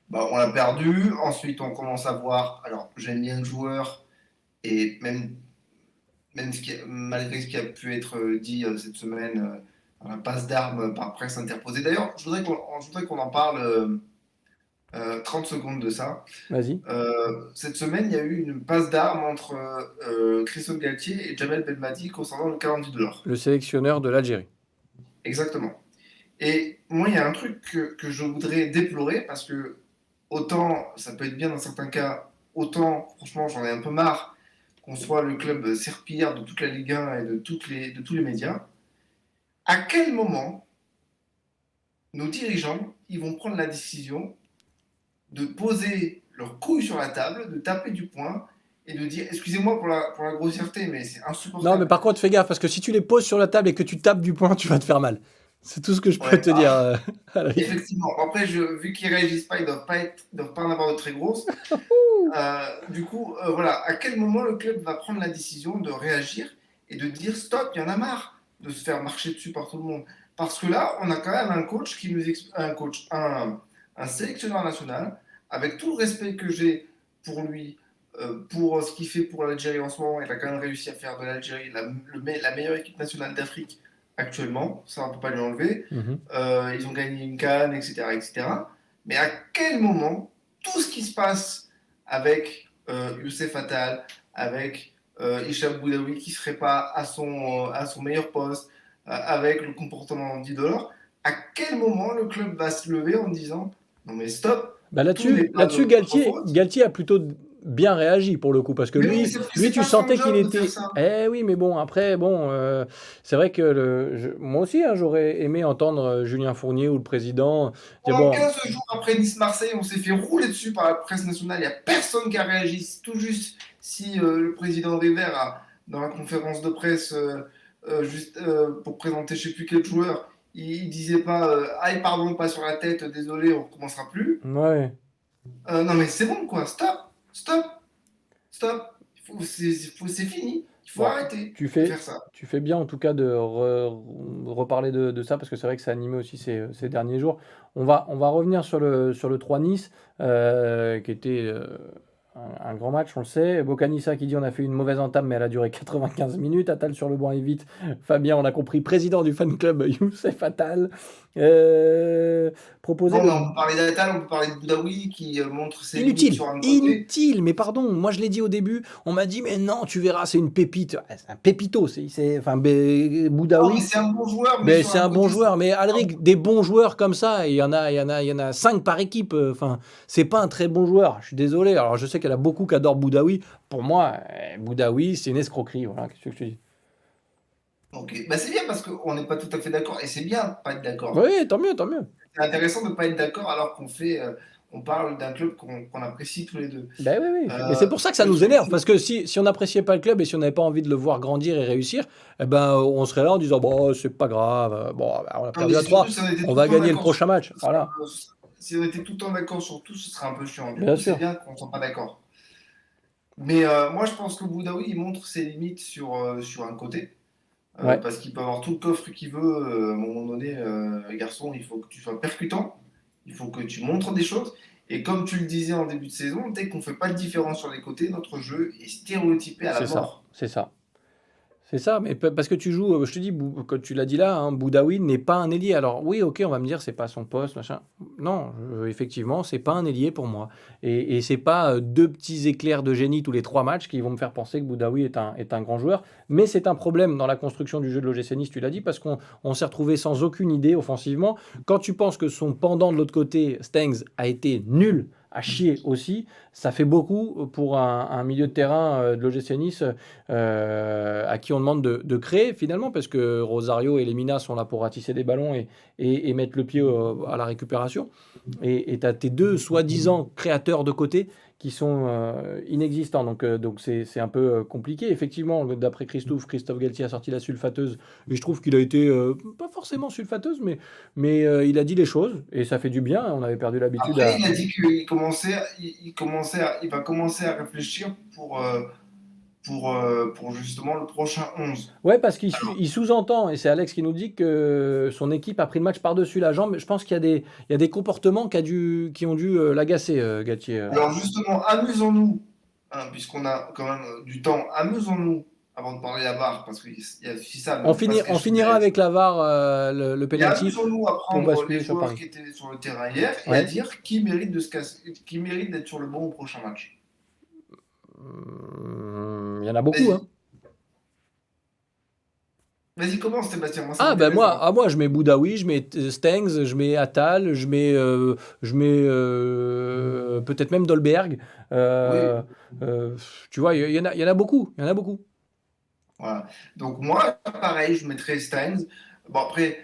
Bah, on l'a perdu. Ensuite, on commence à voir. Alors, j'aime bien le joueur. Et même malgré ce qui a pu être dit cette semaine, dans la passe d'armes par presse interposée. D'ailleurs, je voudrais qu'on en parle 30 secondes de ça. Vas-y. Cette semaine, il y a eu une passe d'armes entre Christophe Galtier et Jamel Belmadi concernant le calendrier de l'or. Le sélectionneur de l'Algérie. exactement. Et moi, il y a un truc que je voudrais déplorer parce que autant ça peut être bien dans certains cas, autant franchement j'en ai un peu marre qu'on soit le club serpillière de toute la Ligue 1 et de tous les médias. À quel moment nos dirigeants ils vont prendre la décision de poser leurs couilles sur la table, de taper du poing et de dire, excusez-moi pour la grossièreté, mais c'est Non, mais insupportable. par contre, fais gaffe, parce que si tu les poses sur la table et que tu tapes du poing, tu vas te faire mal. C'est tout ce que je peux Ouais, te dire. À la limite. effectivement. Après, vu qu'ils réagissent pas, ils doivent pas en avoir de très grosses. Du coup, voilà, à quel moment le club va prendre la décision de réagir et de dire stop, il y en a marre de se faire marcher dessus par tout le monde. Parce que là, on a quand même un coach qui nous un sélectionneur national, avec tout le respect que j'ai pour lui, pour ce qu'il fait pour l'Algérie en ce moment, il a quand même réussi à faire de l'Algérie la meilleure équipe nationale d'Afrique actuellement, ça on ne peut pas lui enlever. Mhm. Ils ont gagné une canne, etc., etc. Mais à quel moment tout ce qui se passe avec Youssef Attal, avec Hicham Boudaoui qui ne serait pas à son meilleur poste, avec le comportement d'Idolore, à quel moment le club va se lever en disant non mais stop, Bah tout n'est pas de là-dessus, notre Galtier, faute. Galtier a plutôt bien réagi pour le coup, parce que Mais oui, mais sauf que lui, c'est tu pas son sentais qu'il job de faire était. ça. Eh oui, mais bon, après, bon, c'est vrai que moi aussi, hein, j'aurais aimé entendre Julien Fournier ou le président dire Pendant bon, 15 jours après Nice-Marseille, on s'est fait rouler dessus par la presse nationale. Il n'y a personne qui a réagi. Tout juste si le président River, dans la conférence de presse, pour présenter je ne sais plus quel joueur, il disait pas aïe, pardon, pas sur la tête, désolé, on ne recommencera plus. ouais, Non, mais c'est bon, quoi. Stop, stop, stop. C'est fini. Il faut bon, arrêter tu de fais, faire ça. tu fais bien en tout cas de reparler de ça, parce que c'est vrai que ça a animé aussi ces derniers jours. On va revenir sur le 3 Nice, qui était un grand match, on le sait. Bocanissa qui dit on a fait une mauvaise entame, mais elle a duré 95 minutes. Attal sur le banc et vite. Fabien, on a compris, président du fan club Youssef Attal. Proposer Non, mais le on peut parler d'Atal, on peut parler de Boudaoui qui montre ses limites Inutile, sur un côté. inutile, mais pardon, moi je l'ai dit au début, on m'a dit mais non, tu verras, c'est une pépite. Ouais, c'est un pépito, enfin Non, mais Boudaoui, c'est un bon joueur, mais mais sur c'est un un bon côté, c'est joueur. Mais pas Alric, bon. des bons joueurs comme ça, il y en a 5 par équipe. Enfin, c'est pas un très bon joueur. Je suis désolé. Alors je sais qu'il y en a beaucoup qui adorent Boudaoui. Pour moi, Boudaoui, c'est une escroquerie. Voilà, qu'est-ce que je te dis? Ok, bah, c'est bien parce qu'on n'est pas tout à fait d'accord et c'est bien de pas être d'accord. Oui, tant mieux, tant mieux. C'est intéressant de ne pas être d'accord alors on parle d'un club qu'on apprécie tous les deux. Ben oui, oui. Mais Euh, c'est pour ça que ça le nous truc, énerve, c'est parce que si on n'appréciait pas le club et si on n'avait pas envie de le voir grandir et réussir, eh ben, on serait là en disant, bon, c'est pas grave, bon, ben, on a non, mais perdu à c'est surtout 3, si on était on tout le va temps gagner le d'accord sur prochain tout, match. Voilà, si on était tout le temps d'accord sur tout, ce serait un peu chiant. Du bien coup, c'est sûr. bien qu'on ne soit pas d'accord. Mais moi, je pense que Boudaoui, il montre ses limites sur un côté. Ouais, Parce qu'il peut avoir tout le coffre qu'il veut. À un moment donné, garçon, il faut que tu sois percutant, il faut que tu montres des choses. Et comme tu le disais en début de saison, dès qu'on ne fait pas de différence sur les côtés, notre jeu est stéréotypé à la c'est ça, mort. c'est ça. C'est ça, mais parce que tu joues, je te dis, comme tu l'as dit là, hein, Boudaoui n'est pas un ailier. Alors oui, ok, on va me dire, c'est pas son poste, machin. Non, effectivement, c'est pas un ailier pour moi. Et c'est pas deux petits éclairs de génie tous les 3 matchs qui vont me faire penser que Boudaoui est un grand joueur. Mais c'est un problème dans la construction du jeu de l'OGC Nice, tu l'as dit, parce qu'on s'est retrouvé sans aucune idée offensivement. Quand tu penses que son pendant de l'autre côté, Stengs, a été nul, à chier aussi, ça fait beaucoup pour un milieu de terrain de l'OGC Nice à qui on demande de créer finalement, parce que Rosario et Lemina sont là pour ratisser des ballons et mettre le pied à la récupération. Et tu as tes deux soi-disant créateurs de côté qui sont inexistants. Donc c'est un peu compliqué. Effectivement, d'après Christophe Galtier a sorti la sulfateuse. Et je trouve qu'il a été, pas forcément sulfateuse, mais il a dit les choses. Et ça fait du bien. On avait perdu l'habitude Après, à. il a dit il va commencer à réfléchir pour justement le prochain 11. Ouais, parce Alors, il sous-entend, et c'est Alex qui nous dit que son équipe a pris le match par-dessus la jambe. Je pense il y a des comportements qui ont dû l'agacer, Galtier. alors justement, amusons-nous, hein, puisqu'on a quand même du temps, amusons-nous avant de parler à barre, parce qu'il y a aussi ça, mais on passerait On chez finira direct. avec la VAR, le Mais penalty, amusons-nous à pour prendre les basculer sur joueurs Paris. qui étaient sur le terrain hier et à Ouais. dire qui mérite de se casser, qui mérite d'être sur le banc au prochain match. Il y en a beaucoup, hein. Vas-y. Vas-y, commence, Sébastien, moi ça Ah ben m'intéresse moi, d'avoir. je mets Boudaoui, je mets Stengs, je mets Attal, je mets peut-être même Dolberg. Oui, Euh, euh, Tu vois, il y en a beaucoup, il y en a beaucoup. voilà. Donc moi, pareil, je mettrais Steins. Bon, après,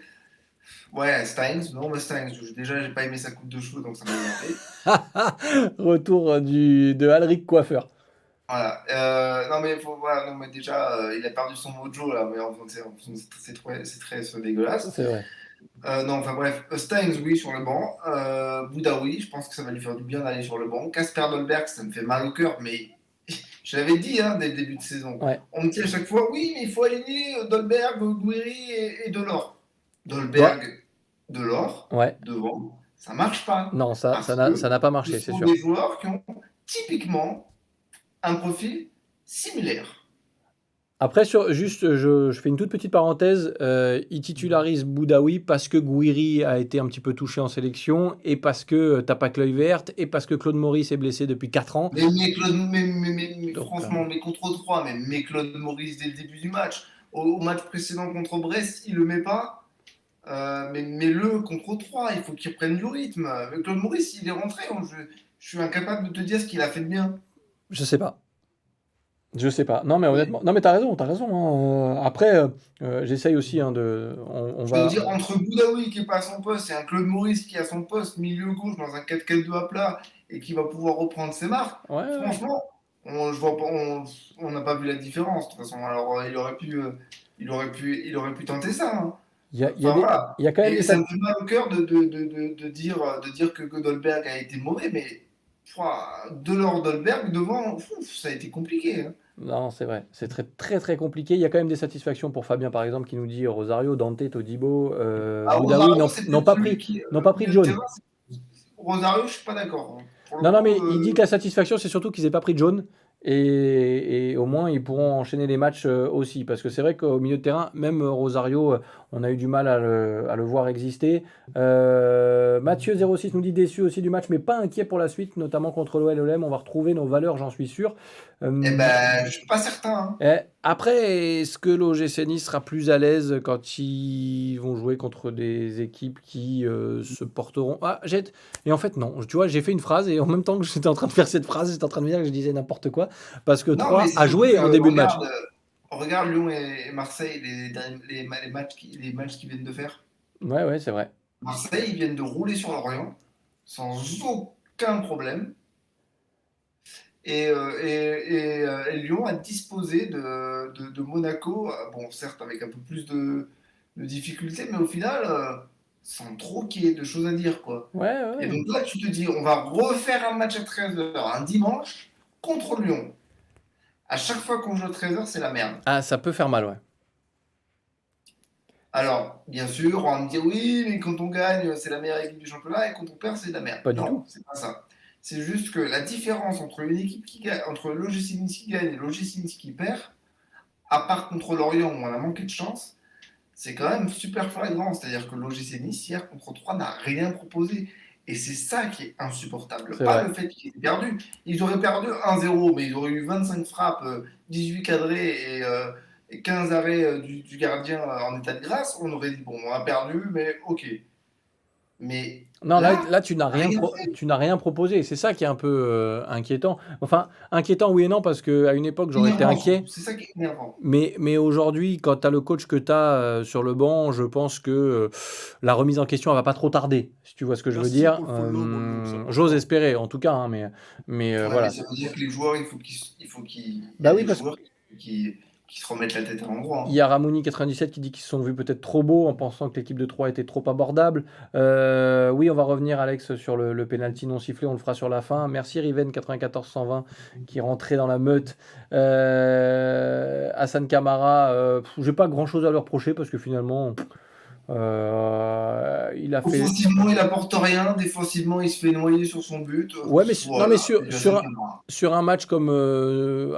ouais, Steins, non, mais Steins, déjà, j'ai pas aimé sa coupe de cheveux, donc ça m'a énervé. Retour de Alric Coiffeur. Voilà. Non, mais, voilà, non, mais déjà, il a perdu son mojo, là, mais enfin, c'est très dégueulasse. C'est vrai. Non, enfin bref, Steins, oui, sur le banc. Bouddha, oui, je pense que ça va lui faire du bien d'aller sur le banc. Casper Dolberg, ça me fait mal au cœur, mais je l'avais dit dès le début de saison. Ouais. On me dit à chaque fois, oui, mais il faut aligner Dolberg, Guiri et Delors. Toi? Dolberg, Delors, Ouais. devant, ça marche pas. Non, Parce ça que n'a pas ce marché, c'est sont sûr. des joueurs qui ont typiquement un profil similaire. Après, juste, je fais une toute petite parenthèse. Il titularise Boudaoui parce que Gouiri a été un petit peu touché en sélection et parce que t'as pas que l'œil verte et parce que Claude Maurice est blessé depuis 4 ans. Mais Donc, franchement, mais contre 3, mais Claude Maurice dès le début du match. Au match précédent contre Brest, il le met pas. Mais le contre 3, il faut qu'il reprenne du rythme. Claude Maurice, il est rentré. Je suis incapable de te dire ce qu'il a fait de bien. je sais pas. Je sais pas. Non, mais honnêtement, non, mais t'as raison, hein. Après, j'essaye aussi hein, on Je veux va. dire, entre Boudaoui qui est pas à son poste et un Claude Maurice qui est à son poste, milieu gauche, dans un 4-4-2 à plat, et qui va pouvoir reprendre ses marques, Ouais, ouais. franchement, je vois pas, on n'a pas vu la différence. De toute façon, alors il aurait pu tenter ça, hein. Enfin voilà. Il y a quand même Et des ça sat- me fait mal au cœur de dire que Godolberg a été mauvais, mais Delors Dolberg devant, ça a été compliqué, hein. Non, c'est vrai. C'est très, très, très compliqué. Il y a quand même des satisfactions pour Fabien, par exemple, qui nous dit Rosario, Dante, Todibo, Alors Boudaoui Rosario, c'est peut-être celui qui, n'ont pas pris de milieu de jaune. terrain. Rosario, je suis pas d'accord, hein. Pour le Non, non, coup, mais il dit que la satisfaction, c'est surtout qu'ils aient pas pris de jaune. Et au moins, ils pourront enchaîner les matchs aussi. Parce que c'est vrai qu'au milieu de terrain, même Rosario, on a eu du mal à le voir exister. Mathieu06 nous dit déçu aussi du match, mais pas inquiet pour la suite, notamment contre l'OL. On va retrouver nos valeurs, j'en suis sûr. eh Euh, ben, je suis pas certain, hein. Après, est-ce que l'OGC Nice sera plus à l'aise quand ils vont jouer contre des équipes qui se porteront Et en fait, non. Tu vois, j'ai fait une phrase et en même temps que j'étais en train de faire cette phrase, j'étais en train de me dire que je disais n'importe quoi. Parce que Non, mais 3 c'est a surtout joué que en début de match. regarde Lyon et Marseille, les matchs qu'ils viennent de faire. Ouais, ouais, c'est vrai. Marseille, ils viennent de rouler sur Lorient sans aucun problème. Et Lyon a disposé de Monaco, bon, certes avec un peu plus de difficultés, mais au final, sans trop qu'il y ait de choses à dire, quoi. Ouais, Et ouais. donc là, tu te dis, on va refaire un match à 13h, un dimanche, contre Lyon. À chaque fois qu'on joue à 13h, c'est la merde. Ah, ça peut faire mal, ouais. Alors, bien sûr, on va me dire, oui, mais quand on gagne, c'est la meilleure équipe du championnat, et quand on perd, c'est de la merde. Pas du Non, tout. c'est pas ça. C'est juste que la différence entre une équipe qui gagne, entre l'OGC Nice qui gagne et l'OGC Nice qui perd, à part contre Lorient où on a manqué de chance, c'est quand même super flagrant. C'est-à-dire que l'OGC Nice, hier, contre 3, n'a rien proposé. Et c'est ça qui est insupportable. C'est Pas vrai. le fait qu'ils aient perdu. Ils auraient perdu 1-0, mais ils auraient eu 25 frappes, 18 cadrés et 15 arrêts du gardien en état de grâce. On aurait dit, bon, on a perdu, mais ok. Mais Non, là, là rien fait. tu n'as rien proposé. C'est ça qui est un peu inquiétant. Enfin, inquiétant, oui et non, parce qu'à une époque, j'aurais été Énervant surtout. inquiet. C'est ça qui est énervant. Mais aujourd'hui, quand tu as le coach que tu as sur le banc, je pense que la remise en question, elle va pas trop tarder, si tu vois ce que je veux Merci dire. pour le follow, Bruno, c'est J'ose important. espérer, en tout cas, hein, mais Ouais, mais voilà. ça veut dire que les joueurs, il y Bah a oui, des parce joueurs qui se remettent la tête à l'endroit, qu'il hein. y a Ramouni97 qui dit qu'ils se sont vus peut-être trop beaux en pensant que l'équipe de 3 était trop abordable. Oui, on va revenir, Alex, sur le penalty non sifflé, on le fera sur la fin. Merci Riven94-120 qui rentrait dans la meute. Hassan Kamara, j'ai pas grand-chose à leur reprocher parce que finalement, il a fait. Offensivement, il apporte rien. Défensivement, il se fait noyer sur son but. Ouais, mais non, Voilà, mais c'est déjà ça qui est marrant. sur un match comme,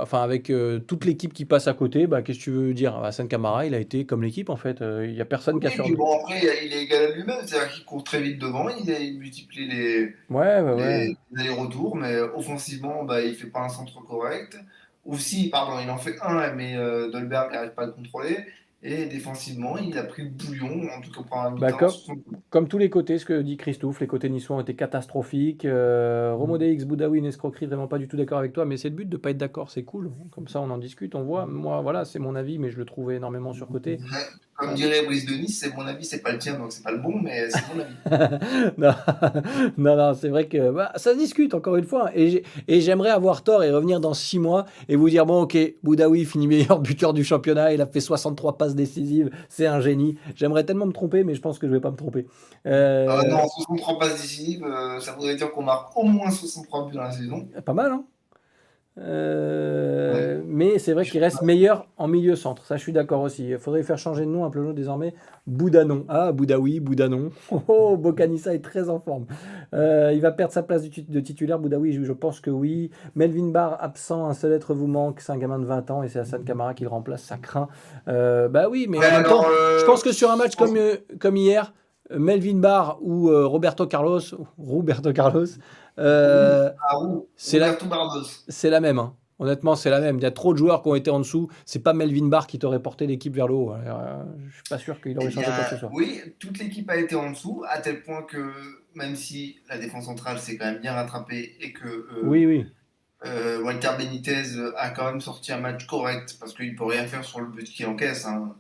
enfin avec toute l'équipe qui passe à côté, bah qu'est-ce que tu veux dire? Hassan Kamara, il a été comme l'équipe en fait. Il y a personne qui a Oui, puis survi. bon, après, il est égal à lui-même. C'est-à-dire qu'il court très vite devant. Il multiplie les, Ouais, ouais, ouais. les allers-retours. Mais offensivement, bah, il fait pas un centre correct. Ou si, pardon, il en fait un, mais Dolberg n'arrive pas à le contrôler. Et défensivement, il a pris le bouillon, en tout cas pour un Bah, mi-temps. Sur son... comme tous les côtés, ce que dit Christophe, les côtés niçois ont été catastrophiques. Romo DX, Boudaoui, une escroquerie, vraiment pas du tout d'accord avec toi, mais c'est le but de pas être d'accord, c'est cool. Comme ça, on en discute, on voit. Moi, voilà, c'est mon avis, mais je le trouvais énormément surcoté. Ouais, comme dirait Brice Denis, c'est mon avis, c'est pas le tien, donc c'est pas le bon, mais c'est mon avis. Non, non, non, c'est vrai que bah, ça se discute encore une fois. Et j'aimerais avoir tort et revenir dans 6 mois et vous dire, bon, ok, Boudaoui finit meilleur buteur du championnat, il a fait 63 passes décisives, c'est un génie. J'aimerais tellement me tromper, mais je pense que je vais pas me tromper. Non, 63 passes décisives, ça voudrait dire qu'on marque au moins 63 buts dans la saison. Pas mal, hein? Ouais. Mais c'est vrai qu'il reste meilleur en milieu centre. Ça, je suis d'accord aussi. Il faudrait faire changer de nom un peu désormais. Boudanon. Ah, Boudaoui, Boudanon. Oh, oh, Bocanissa est très en forme. Il va perdre sa place de titulaire. Boudaoui, je pense que oui. Melvin Barr, absent, un seul être vous manque. C'est un gamin de 20 ans et c'est Hassan Kamara qui le remplace. Ça craint. Bah oui, mais Ouais, en même alors, temps, je pense que sur un match je pense comme hier, Melvin Barr ou Roberto Carlos, euh, à c'est la, Roberto Bardos. c'est la même, hein. Honnêtement, c'est la même. Il y a trop de joueurs qui ont été en dessous. C'est pas Melvin Barr qui t'aurait porté l'équipe vers le haut. Alors, je suis pas sûr qu'il Eh aurait changé quoi que bien, ce soit. oui, toute l'équipe a été en dessous, à tel point que même si la défense centrale s'est quand même bien rattrapée et que Oui, oui. Walter Benitez a quand même sorti un match correct, parce qu'il peut rien faire sur le but qu'il encaisse, hein.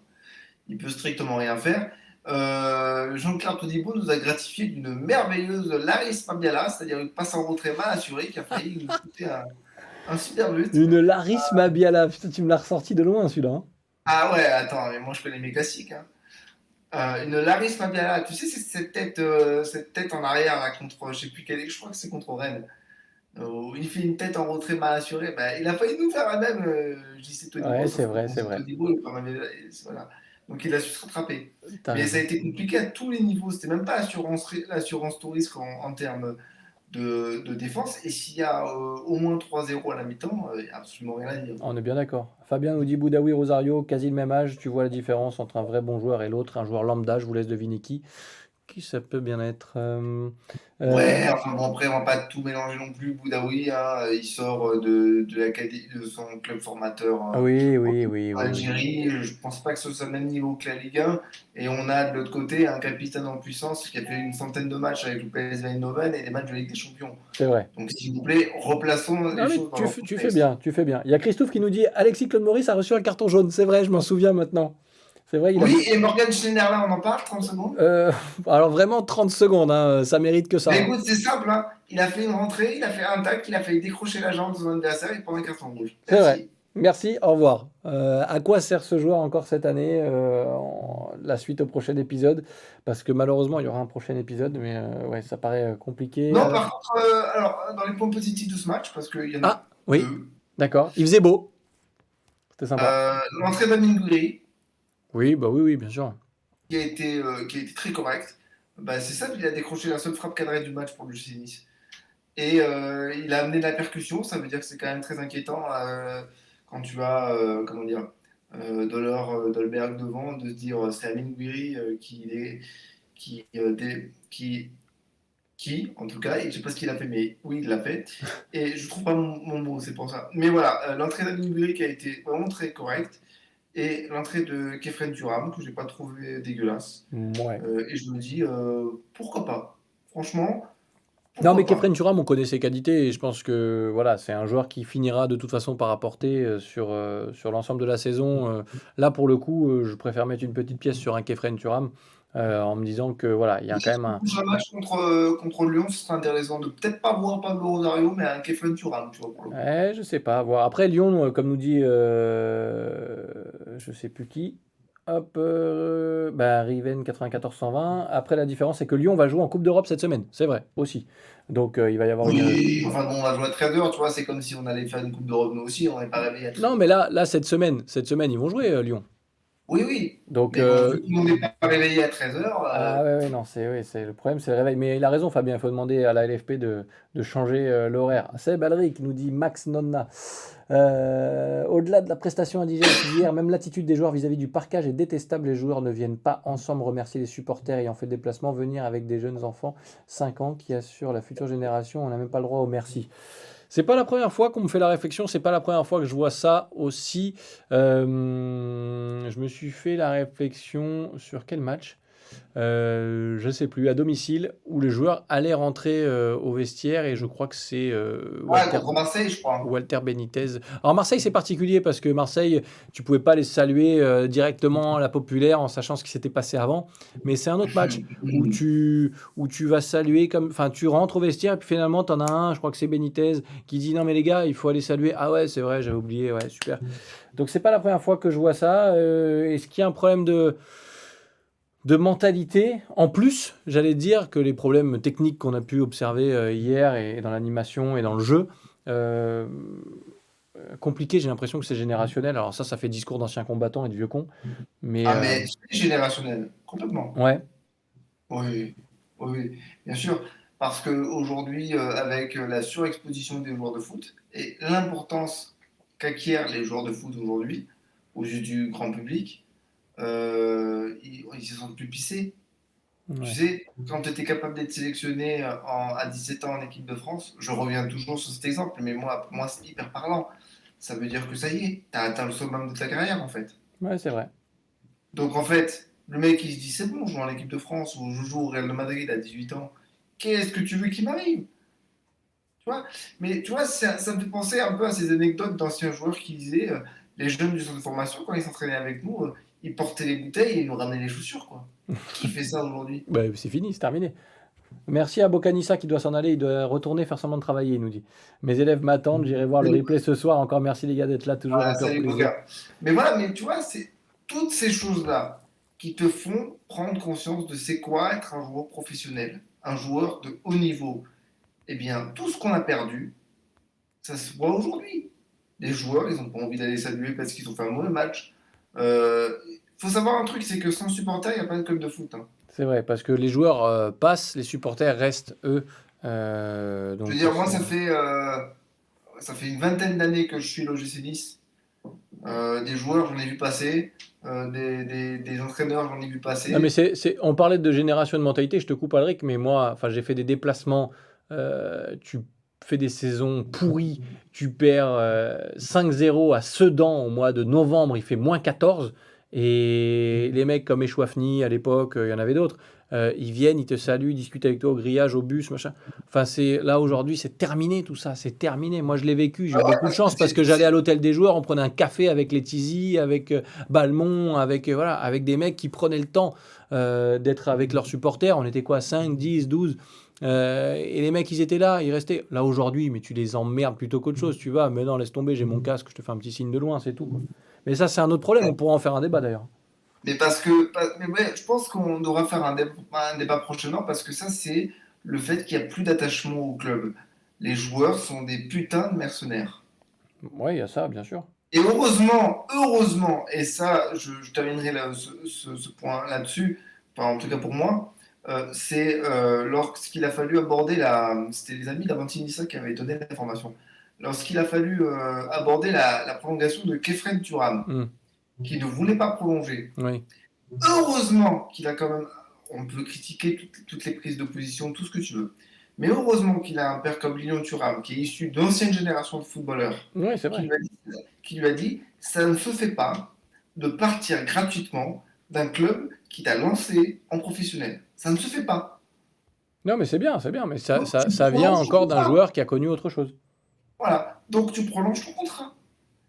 Il peut strictement rien faire. Jean-Claire Todibo nous a gratifié d'une merveilleuse Laris Mabiala, c'est-à-dire une passe en retrait mal assurée qui a failli nous coûter un super but. Une Laris Mabiala. Putain, tu me l'as ressorti de loin celui-là, hein. Ah ouais, attends, mais moi je connais mes classiques, hein. Une Laris Mabiala, tu sais, c'est cette tête en arrière là, contre, je sais plus quelle, je crois que c'est contre Rennes. Où il fait une tête en retrait mal assurée. Bah, il a failli nous faire la même, JC Todibo, Ouais, c'est sauf que vrai, bon, c'est c'est vrai. Todibo, il voilà. Donc il a su se rattraper. T'as Mais ça a raison. été compliqué à tous les niveaux. C'était même pas l'assurance tout risque en termes de défense. Et s'il y a au moins 3-0 à la mi-temps, il n'y a absolument rien à dire. On est bien d'accord. Fabien nous dit Boudaoui, Rosario, quasi le même âge. Tu vois la différence entre un vrai bon joueur et l'autre, un joueur lambda. Je vous laisse deviner qui. Qui ça peut bien être Ouais, enfin bon, après, on va pas tout mélanger non plus. Boudaoui, hein, il sort de son club formateur Oui, en oui, oui, oui, oui. Algérie. Je pense pas que ce soit le même niveau que la Ligue 1. Et on a de l'autre côté un capitaine en puissance qui a fait une centaine de matchs avec le PSV Eindhoven et des matchs de Ligue des Champions. C'est vrai. Donc, s'il vous plaît, replaçons les Non mais choses dans leur tu fais contexte. bien, tu fais bien. Il y a Christophe qui nous dit Alexis Claude Maurice a reçu un carton jaune. C'est vrai, je m'en souviens maintenant. C'est vrai, il a. Oui, et Morgan Schneiderlin, on en parle 30 secondes. Euh, alors vraiment 30 secondes, hein, ça mérite que ça, Mais hein. écoute, c'est simple, hein. Il a fait une rentrée, il a fait un tac, il a fait décrocher la jambe de son adversaire et prend un carton rouge. C'est vrai. Merci. Merci, au revoir. À quoi sert ce joueur encore cette année la suite au prochain épisode? Parce que malheureusement, il y aura un prochain épisode, mais ouais, ça paraît compliqué. Non, par contre, alors, dans les points positifs de ce match, parce qu'il y en a Ah, oui, deux, d'accord. Il faisait beau. C'était sympa. l'entrée d'Amin Gouiri, Oui, bah oui, oui, bien sûr. qui a été très correcte. Bah, c'est simple, il a décroché la seule frappe cadrée du match pour le GC Nice. Et il a amené de la percussion, ça veut dire que c'est quand même très inquiétant quand tu as, comment dire, Dolberg devant, de se dire c'est Amin Gouiri qui, en tout cas, et je sais pas ce qu'il a fait, mais oui, il l'a fait. Et je trouve pas mon mot, c'est pour ça. Mais voilà, l'entrée d'Amin Gouiri qui a été vraiment très correcte, et l'entrée de Kefren Turam, que j'ai pas trouvé dégueulasse. Ouais. Et je me dis, pourquoi pas? Franchement, Non, mais pourquoi Kefren pas? Turam, on connaît ses qualités et je pense que voilà, c'est un joueur qui finira de toute façon par apporter sur l'ensemble de la saison. Là, pour le coup, je préfère mettre une petite pièce sur un Kefren Turam en me disant que voilà, il y a quand même un. Prochain match contre Lyon, ce serait intéressant de peut-être pas voir Pablo Rosario, mais un Kefren Turam, tu vois, pour le coup. Je sais pas, à voir. Après, Lyon, comme nous dit je sais plus qui, hop, bah, Riven 94-120. Après, la différence, c'est que Lyon va jouer en Coupe d'Europe cette semaine, c'est vrai, aussi. Donc, il va y avoir une. Oui, enfin bon, on va jouer à 13h, tu vois, c'est comme si on allait faire une Coupe d'Europe nous aussi, on n'est pas réveillé à Non, 13h. mais là, cette semaine, ils vont jouer, Lyon. Oui, oui, Donc, mais bon, vu que nous on n'est pas réveillé à 13h, ah ouais, ouais, non, c'est le problème, c'est le réveil. Mais il a raison, Fabien, il faut demander à la LFP de changer l'horaire. Seb Alric nous dit Max Nonna. Au-delà de la prestation indigène d'hier, même l'attitude des joueurs vis-à-vis du parquage est détestable. Les joueurs ne viennent pas ensemble remercier les supporters ayant fait le déplacement. Venir avec des jeunes enfants, 5 ans, qui assurent la future génération, on n'a même pas le droit au merci. C'est pas la première fois qu'on me fait la réflexion, c'est pas la première fois que je vois ça aussi. Je me suis fait la réflexion sur quel match? Je sais plus, à domicile, où le joueur allait rentrer au vestiaire et je crois que c'est Ouais, contre Marseille, je crois. Walter Benitez. Alors Marseille, c'est particulier parce que Marseille, tu pouvais pas les saluer directement à la populaire en sachant ce qui s'était passé avant. Mais c'est un autre match où tu vas saluer comme, enfin, tu rentres au vestiaire et puis finalement, t'en as un, je crois que c'est Benitez, qui dit non mais les gars, il faut aller saluer. Ah ouais, c'est vrai, j'avais oublié, ouais, super. Donc c'est pas la première fois que je vois ça. Est-ce qu'il y a un problème de mentalité, en plus, j'allais dire que les problèmes techniques qu'on a pu observer hier et dans l'animation et dans le jeu, euh, compliqué, j'ai l'impression que c'est générationnel. Alors ça fait discours d'anciens combattants et de vieux cons. Mais Ah, mais c'est générationnel, complètement. ouais, Oui, oui, oui, bien sûr. Parce qu'aujourd'hui, avec la surexposition des joueurs de foot et l'importance qu'acquièrent les joueurs de foot aujourd'hui aux yeux du grand public, ils se sentent plus pissés. Tu ouais, sais, quand tu étais capable d'être sélectionné à 17 ans en équipe de France, je reviens toujours sur cet exemple, mais moi, pour moi c'est hyper parlant. Ça veut dire que ça y est, tu as atteint le summum de ta carrière en fait. ouais, c'est vrai. Donc en fait, le mec il se dit c'est bon, je joue en équipe de France ou je joue au Real de Madrid à 18 ans. Qu'est-ce que tu veux qu'il m'arrive? Tu vois? Mais tu vois, ça me fait penser un peu à ces anecdotes d'anciens joueurs qui disaient les jeunes du centre de formation, quand ils s'entraînaient avec nous, ils portaient les bouteilles et ils nous ramenaient les chaussures, quoi. Qui fait ça aujourd'hui? Bah, c'est fini, c'est terminé. Merci à Bocanissa qui doit s'en aller, il doit retourner faire semblant de travailler, il nous dit. Mes élèves m'attendent, j'irai voir le replay ce soir. Encore merci les gars d'être là, toujours un Voilà, pur salut beau plaisir. gars. Mais voilà, mais tu vois, c'est toutes ces choses-là qui te font prendre conscience de c'est quoi être un joueur professionnel, un joueur de haut niveau. Eh bien, tout ce qu'on a perdu, ça se voit aujourd'hui. Les joueurs, ils n'ont pas envie d'aller saluer parce qu'ils ont fait un mauvais match. Faut savoir un truc, c'est que sans supporter, il n'y a pas de club de foot, hein. C'est vrai, parce que les joueurs passent, les supporters restent, eux. Je veux Donc dire, moi, ça fait une vingtaine d'années que je suis l'OGC Nice. Des joueurs, j'en ai vu passer. Des entraîneurs, j'en ai vu non, mais passer. on parlait de génération de mentalité, je te coupe Alric, mais moi, enfin, j'ai fait des déplacements, tu fais des saisons pourries, tu perds 5-0 à Sedan au mois de novembre, il fait -14, et les mecs comme Echouafni à l'époque, il y en avait d'autres, ils viennent, ils te saluent, ils discutent avec toi au grillage, au bus, machin. Enfin, là aujourd'hui, c'est terminé tout ça, c'est terminé. Moi, je l'ai vécu, j'ai Ah eu ouais, beaucoup de parce que chance parce que j'allais à l'hôtel des joueurs, on prenait un café avec les Tizi, avec Balmont, avec, voilà, avec des mecs qui prenaient le temps d'être avec leurs supporters. On était quoi, 5, 10, 12. Et les mecs, ils étaient là, ils restaient. Là aujourd'hui, mais tu les emmerdes plutôt qu'autre chose. Tu vas, mais non, laisse tomber, j'ai mon casque, je te fais un petit signe de loin, c'est tout, quoi. Mais ça, c'est un autre problème, on pourra en faire un débat d'ailleurs. mais mais ouais, je pense qu'on devra faire un débat prochainement parce que ça, c'est le fait qu'il n'y a plus d'attachement au club. Les joueurs sont des putains de mercenaires. Ouais, il y a ça, bien sûr. Et heureusement, et ça, je terminerai ce point là-dessus, enfin, en tout cas pour moi, c'est lorsqu'il a fallu aborder c'était les amis d'Avantinissa qui avaient donné l'information. Lorsqu'il a fallu aborder la prolongation de Kefren Turam, Hmm, qui ne voulait pas prolonger. oui, Heureusement qu'il a quand même. On peut critiquer toutes les prises de position, tout ce que tu veux. Mais heureusement qu'il a un père comme Lilian Thuram, qui est issu d'anciennes générations de footballeurs, oui, c'est qui vrai. lui, a dit, qui lui a dit ça ne se fait pas de partir gratuitement d'un club qui t'a lancé en professionnel. Ça ne se fait pas. Non, mais c'est bien, mais Donc tu ça vient prolonges ton encore d'un contrat. joueur qui a connu autre chose. Voilà. Donc tu prolonges ton contrat.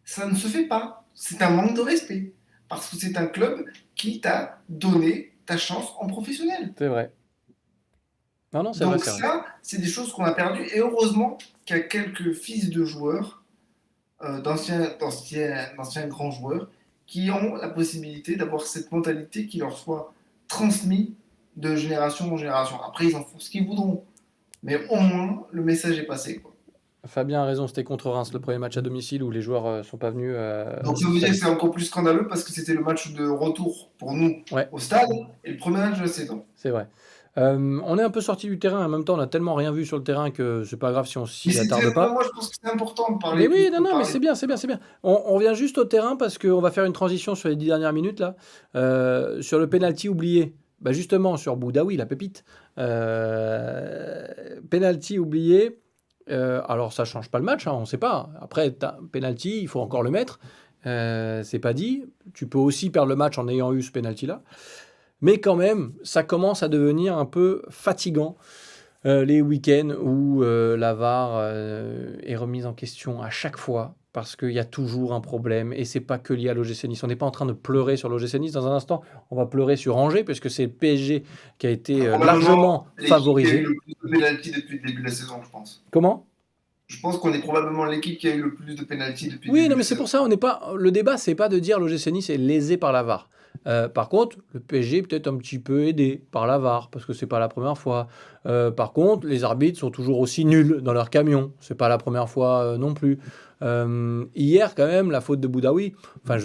Ça ne se fait pas. C'est un manque de respect. Parce que c'est un club qui t'a donné ta chance en professionnel. C'est vrai. Non, non, c'est vrai, Donc c'est vrai. ça, c'est des choses qu'on a perdues. Et heureusement qu'il y a quelques fils de joueurs, d'anciens grands joueurs, qui ont la possibilité d'avoir cette mentalité qui leur soit transmise de génération en génération. Après, ils en font ce qu'ils voudront. Mais au moins, le message est passé, quoi. Fabien a raison, c'était contre Reims, le premier match à domicile où les joueurs sont pas venus. Donc ça veut dire que c'est encore plus scandaleux parce que c'était le match de retour pour nous Ouais, au stade et le premier match de la saison. c'est vrai. On est un peu sorti du terrain, en même temps, on a tellement rien vu sur le terrain que c'est pas grave si on Mais s'y attarde pas. moi, je pense que c'est important de Mais parler, oui, non, de non, mais parler. c'est bien, c'est bien, c'est bien. On revient juste au terrain parce qu'on va faire une transition sur les 10 dernières minutes là. Sur le penalty oublié. Bah justement, sur Boudaoui, la pépite. Penalty oublié. Alors ça change pas le match, hein, on ne sait pas. Après, tu as un penalty, il faut encore le mettre. C'est pas dit. Tu peux aussi perdre le match en ayant eu ce penalty-là. Mais quand même, ça commence à devenir un peu fatigant les week-ends où la VAR est remise en question à chaque fois parce qu'il y a toujours un problème et c'est pas que lié à l'OGC Nice. On n'est pas en train de pleurer sur l'OGC Nice. Dans un instant, on va pleurer sur Angers puisque c'est le PSG qui a été largement L'équipe qui a eu favorisé. le plus de pénalty depuis le début de la saison, je pense. Comment ? Je pense qu'on est probablement l'équipe qui a eu le plus de pénalty depuis le Oui, début non, de mais la c'est saison. pour ça, on n'est pas. Le débat, c'est pas de dire l'OGC Nice est lésé par la VAR. Par contre, le PSG est peut-être un petit peu aidé par la VAR parce que c'est pas la première fois. Par contre, les arbitres sont toujours aussi nuls dans leur camion. C'est pas la première fois non plus. Hier, quand même, la faute de Boudaoui. Enfin,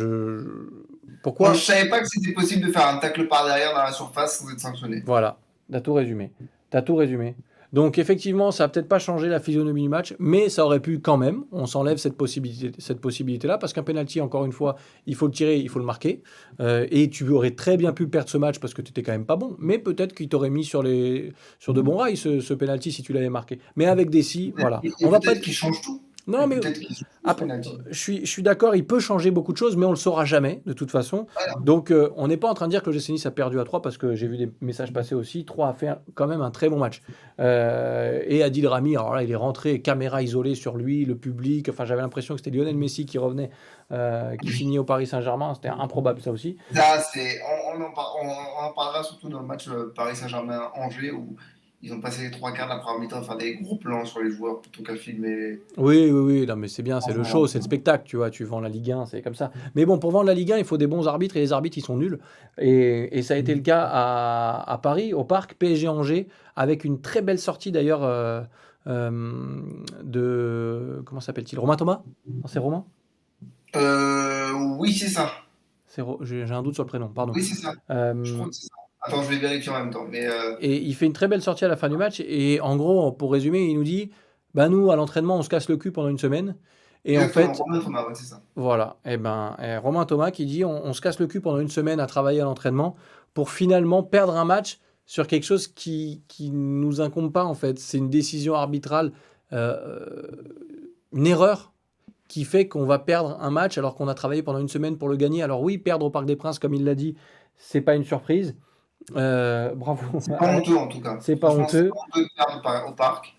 pourquoi? Moi, je savais pas que c'était possible de faire un tacle par derrière dans la surface sans être sanctionné. Voilà, t'as tout résumé. T'as tout résumé. Donc effectivement, ça n'a peut-être pas changé la physionomie du match, mais ça aurait pu quand même. On s'enlève cette possibilité-là, parce qu'un penalty, encore une fois, il faut le tirer, il faut le marquer. Et tu aurais très bien pu perdre ce match parce que tu n'étais quand même pas bon. Mais peut-être qu'il t'aurait mis sur de bons rails, ce penalty, si tu l'avais marqué. Mais avec des si, voilà. Et On va pas peut-être être... qu'il change tout. Non, mais Peut-être qu'il change tout, ce après, penalty. je suis d'accord, il peut changer beaucoup de choses, mais on le saura jamais, de toute façon. Voilà. Donc, on n'est pas en train de dire que le GC Nice a perdu à 3, parce que j'ai vu des messages passer aussi. 3 a fait quand même un très bon match. Et Adil Rami, alors là, il est rentré, caméra isolée sur lui, le public. Enfin, j'avais l'impression que c'était Lionel Messi qui revenait, qui signait au Paris Saint-Germain. C'était improbable, ça aussi. Ça, on en parlera surtout dans le match Paris Saint-Germain-Angers où ils ont passé les 3 quarts de la première mi-temps à faire des gros plans sur les joueurs plutôt qu'à filmer. Oui, non, mais c'est bien, c'est le show, c'est le spectacle, tu vois, tu vends la Ligue 1, c'est comme ça. Mais bon, pour vendre la Ligue 1, il faut des bons arbitres, et les arbitres, ils sont nuls. Et ça a été le cas à Paris, au Parc, PSG Angers, avec une très belle sortie d'ailleurs de... Comment s'appelle-t-il? Romain Thomas? Non, c'est Romain? Oui, c'est ça. J'ai un doute sur le prénom, pardon. Oui, c'est ça. Je Euh, crois que c'est ça. Attends, je vais vérifier en même temps. Mais Et il fait une très belle sortie à la fin du match. Et en gros, pour résumer, il nous dit, bah nous, à l'entraînement, on se casse le cul pendant une semaine. Et en exactement, fait, Romain Thomas, ouais, c'est ça. voilà. Romain Thomas qui dit, on se casse le cul pendant une semaine à travailler à l'entraînement pour finalement perdre un match sur quelque chose qui nous incombe pas, en fait. C'est une décision arbitrale, euh, une erreur qui fait qu'on va perdre un match alors qu'on a travaillé pendant une semaine pour le gagner. Alors oui, perdre au Parc des Princes, comme il l'a dit, c'est pas une surprise. Bravo. C'est pas honteux en tout cas. C'est pas Franchement, c'est honteux. pas honteux de perdre au parc,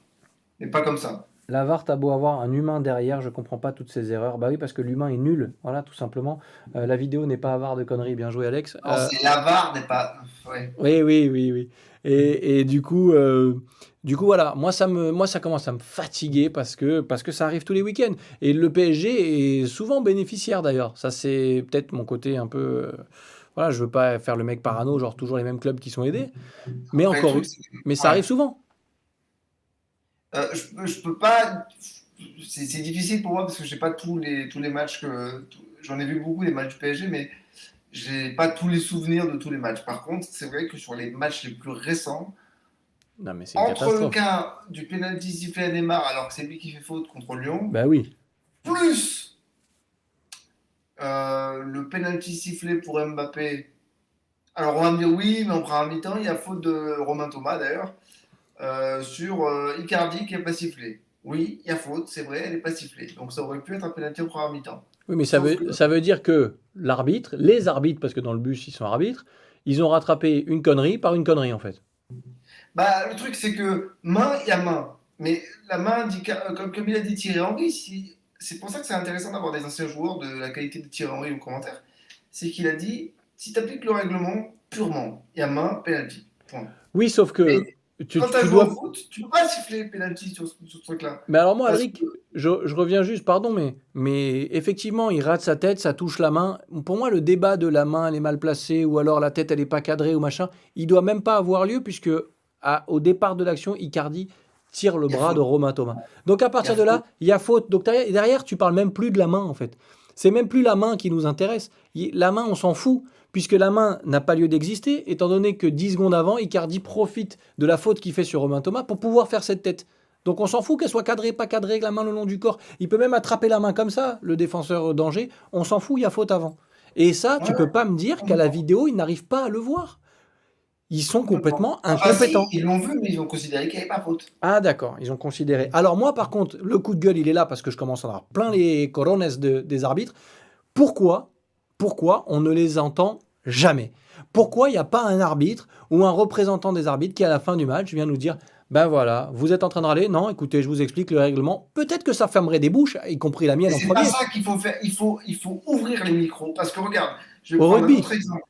mais pas comme ça. La VAR, t'as beau avoir un humain derrière, je comprends pas toutes ces erreurs. Bah oui, parce que l'humain est nul, voilà, tout simplement. La vidéo n'est pas avare de conneries, bien joué Alex. Non, c'est la VAR n'est pas. Ouais. Oui. Et du coup, voilà, moi ça commence à me fatiguer parce que ça arrive tous les week-ends. Et le PSG est souvent bénéficiaire d'ailleurs. Ça, c'est peut-être mon côté un peu. Voilà, je veux pas faire le mec parano, genre toujours les mêmes clubs qui sont aidés. Mais Après, le encore, truc, c'est que. mais ça Ouais. arrive souvent. Je peux pas. C'est difficile pour moi parce que j'ai pas tous les matchs j'en ai vu beaucoup des matchs du PSG, mais j'ai pas tous les souvenirs de tous les matchs. Par contre, c'est vrai que sur les matchs les plus récents, Non, mais c'est une entre le catastrophe. cas du penalty sifflé à Neymar alors que c'est lui qui fait faute contre Lyon, Bah oui. plus le penalty sifflé pour Mbappé. Alors on va me dire oui, mais en première mi-temps, il y a faute de Romain Thomas d'ailleurs sur Icardi qui n'est pas sifflé. Oui, il y a faute, c'est vrai, elle n'est pas sifflée. Donc ça aurait pu être un penalty en première mi-temps. Oui, mais Sauf que ça veut dire que les arbitres, parce que dans le bus, ils sont arbitres, ils ont rattrapé une connerie par une connerie, en fait. bah, le truc, c'est que main, il y a main. Mais la main, comme il a dit Thierry Henry, c'est pour ça que c'est intéressant d'avoir des anciens joueurs de la qualité de Thierry Henry au commentaire. C'est qu'il a dit si tu appliques le règlement purement, il y a main, penalty. Point. Oui, sauf que Et tu, quand tu as tu joué au dois... foot, tu peux pas siffler penalty sur ce truc-là. Mais alors moi, Parce Alric, que je reviens juste, pardon, mais effectivement, il rate sa tête, ça touche la main. Pour moi, le débat de la main, elle est mal placée, ou alors la tête, elle n'est pas cadrée, ou machin, il doit même pas avoir lieu, puisque au départ de l'action, Icardi tire le il y a bras de faute. Romain Thomas. Donc à Il y a partir de là, faute. il y a faute. Donc derrière, tu parles même plus de la main, en fait. C'est même plus la main qui nous intéresse. La main, on s'en fout, puisque la main n'a pas lieu d'exister, étant donné que 10 secondes avant, Icardi profite de la faute qu'il fait sur Romain Thomas pour pouvoir faire cette tête. Donc on s'en fout qu'elle soit cadrée, pas cadrée, avec la main le long du corps. Il peut même attraper la main comme ça, le défenseur d'Angers. On s'en fout, il y a faute avant. Et ça, tu Ouais, peux pas me dire qu'à la vidéo, il n'arrive pas à le voir. Ils sont Non, non. complètement Enfin si, incompétents. ils l'ont vu, mais ils ont considéré qu'il y avait pas faute. Ah d'accord, ils ont considéré. Alors moi, par contre, le coup de gueule, il est là parce que je commence à en avoir plein les corones des arbitres. Pourquoi, pourquoi on ne les entend jamais? Pourquoi il n'y a pas un arbitre ou un représentant des arbitres qui, à la fin du match, vient nous dire, ben voilà, vous êtes en train de râler? Non, écoutez, je vous explique le règlement. Peut-être que ça fermerait des bouches, y compris la Mais mienne en c'est pas premier. ça qu'il faut faire. Il faut ouvrir les micros. Parce que regarde, je vais Au prendre un rugby. autre exemple.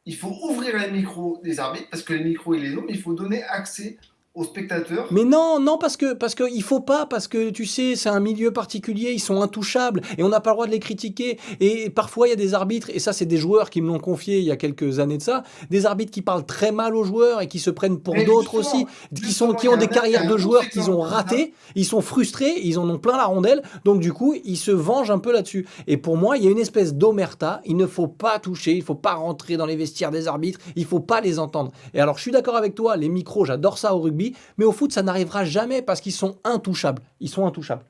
Il faut ouvrir les micros des arbitres, parce que les micros, ils les ont, mais il faut donner accès aux spectateurs. Mais non, non, parce que il faut pas, parce que tu sais, c'est un milieu particulier, ils sont intouchables et on n'a pas le droit de les critiquer. Et parfois, il y a des arbitres, et ça, c'est des joueurs qui me l'ont confié il y a quelques années de ça, des arbitres qui parlent très mal aux joueurs et qui se prennent pour Mais d'autres aussi, justement, qui il y ont a des il y carrières a de un autre joueurs qu'ils exemple ont comme ça. ratées, ils sont frustrés, ils en ont plein la rondelle, donc du coup, ils se vengent un peu là-dessus. Et pour moi, il y a une espèce d'omerta, il ne faut pas toucher, il faut pas rentrer dans les vestiaires des arbitres, il faut pas les entendre. Et alors, je suis d'accord avec toi, les micros, j'adore ça au rugby, mais au foot, ça n'arrivera jamais parce qu'ils sont intouchables. Ils sont intouchables.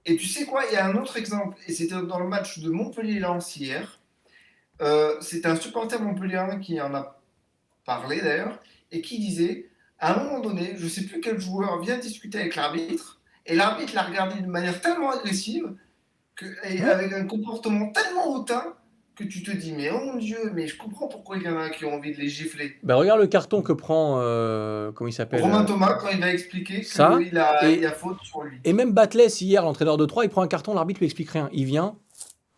Et tu sais quoi, il y a un autre exemple, et c'était dans le match de Montpellier-Lens hier. C'est un supporter montpelliérain qui en a parlé d'ailleurs, et qui disait, à un moment donné, je ne sais plus quel joueur vient discuter avec l'arbitre, et l'arbitre l'a regardé d'une manière tellement agressive, et Ouais. avec un comportement tellement hautain, que tu te dis, mais oh mon Dieu, mais je comprends pourquoi il y en a qui ont envie de les gifler. Ben, regarde le carton que prend, comment il s'appelle Romain Thomas, quand il va expliquer ça. qu'il a Et, faute sur lui. et même Batles, hier, l'entraîneur de 3, il prend un carton, l'arbitre lui explique rien. Il vient,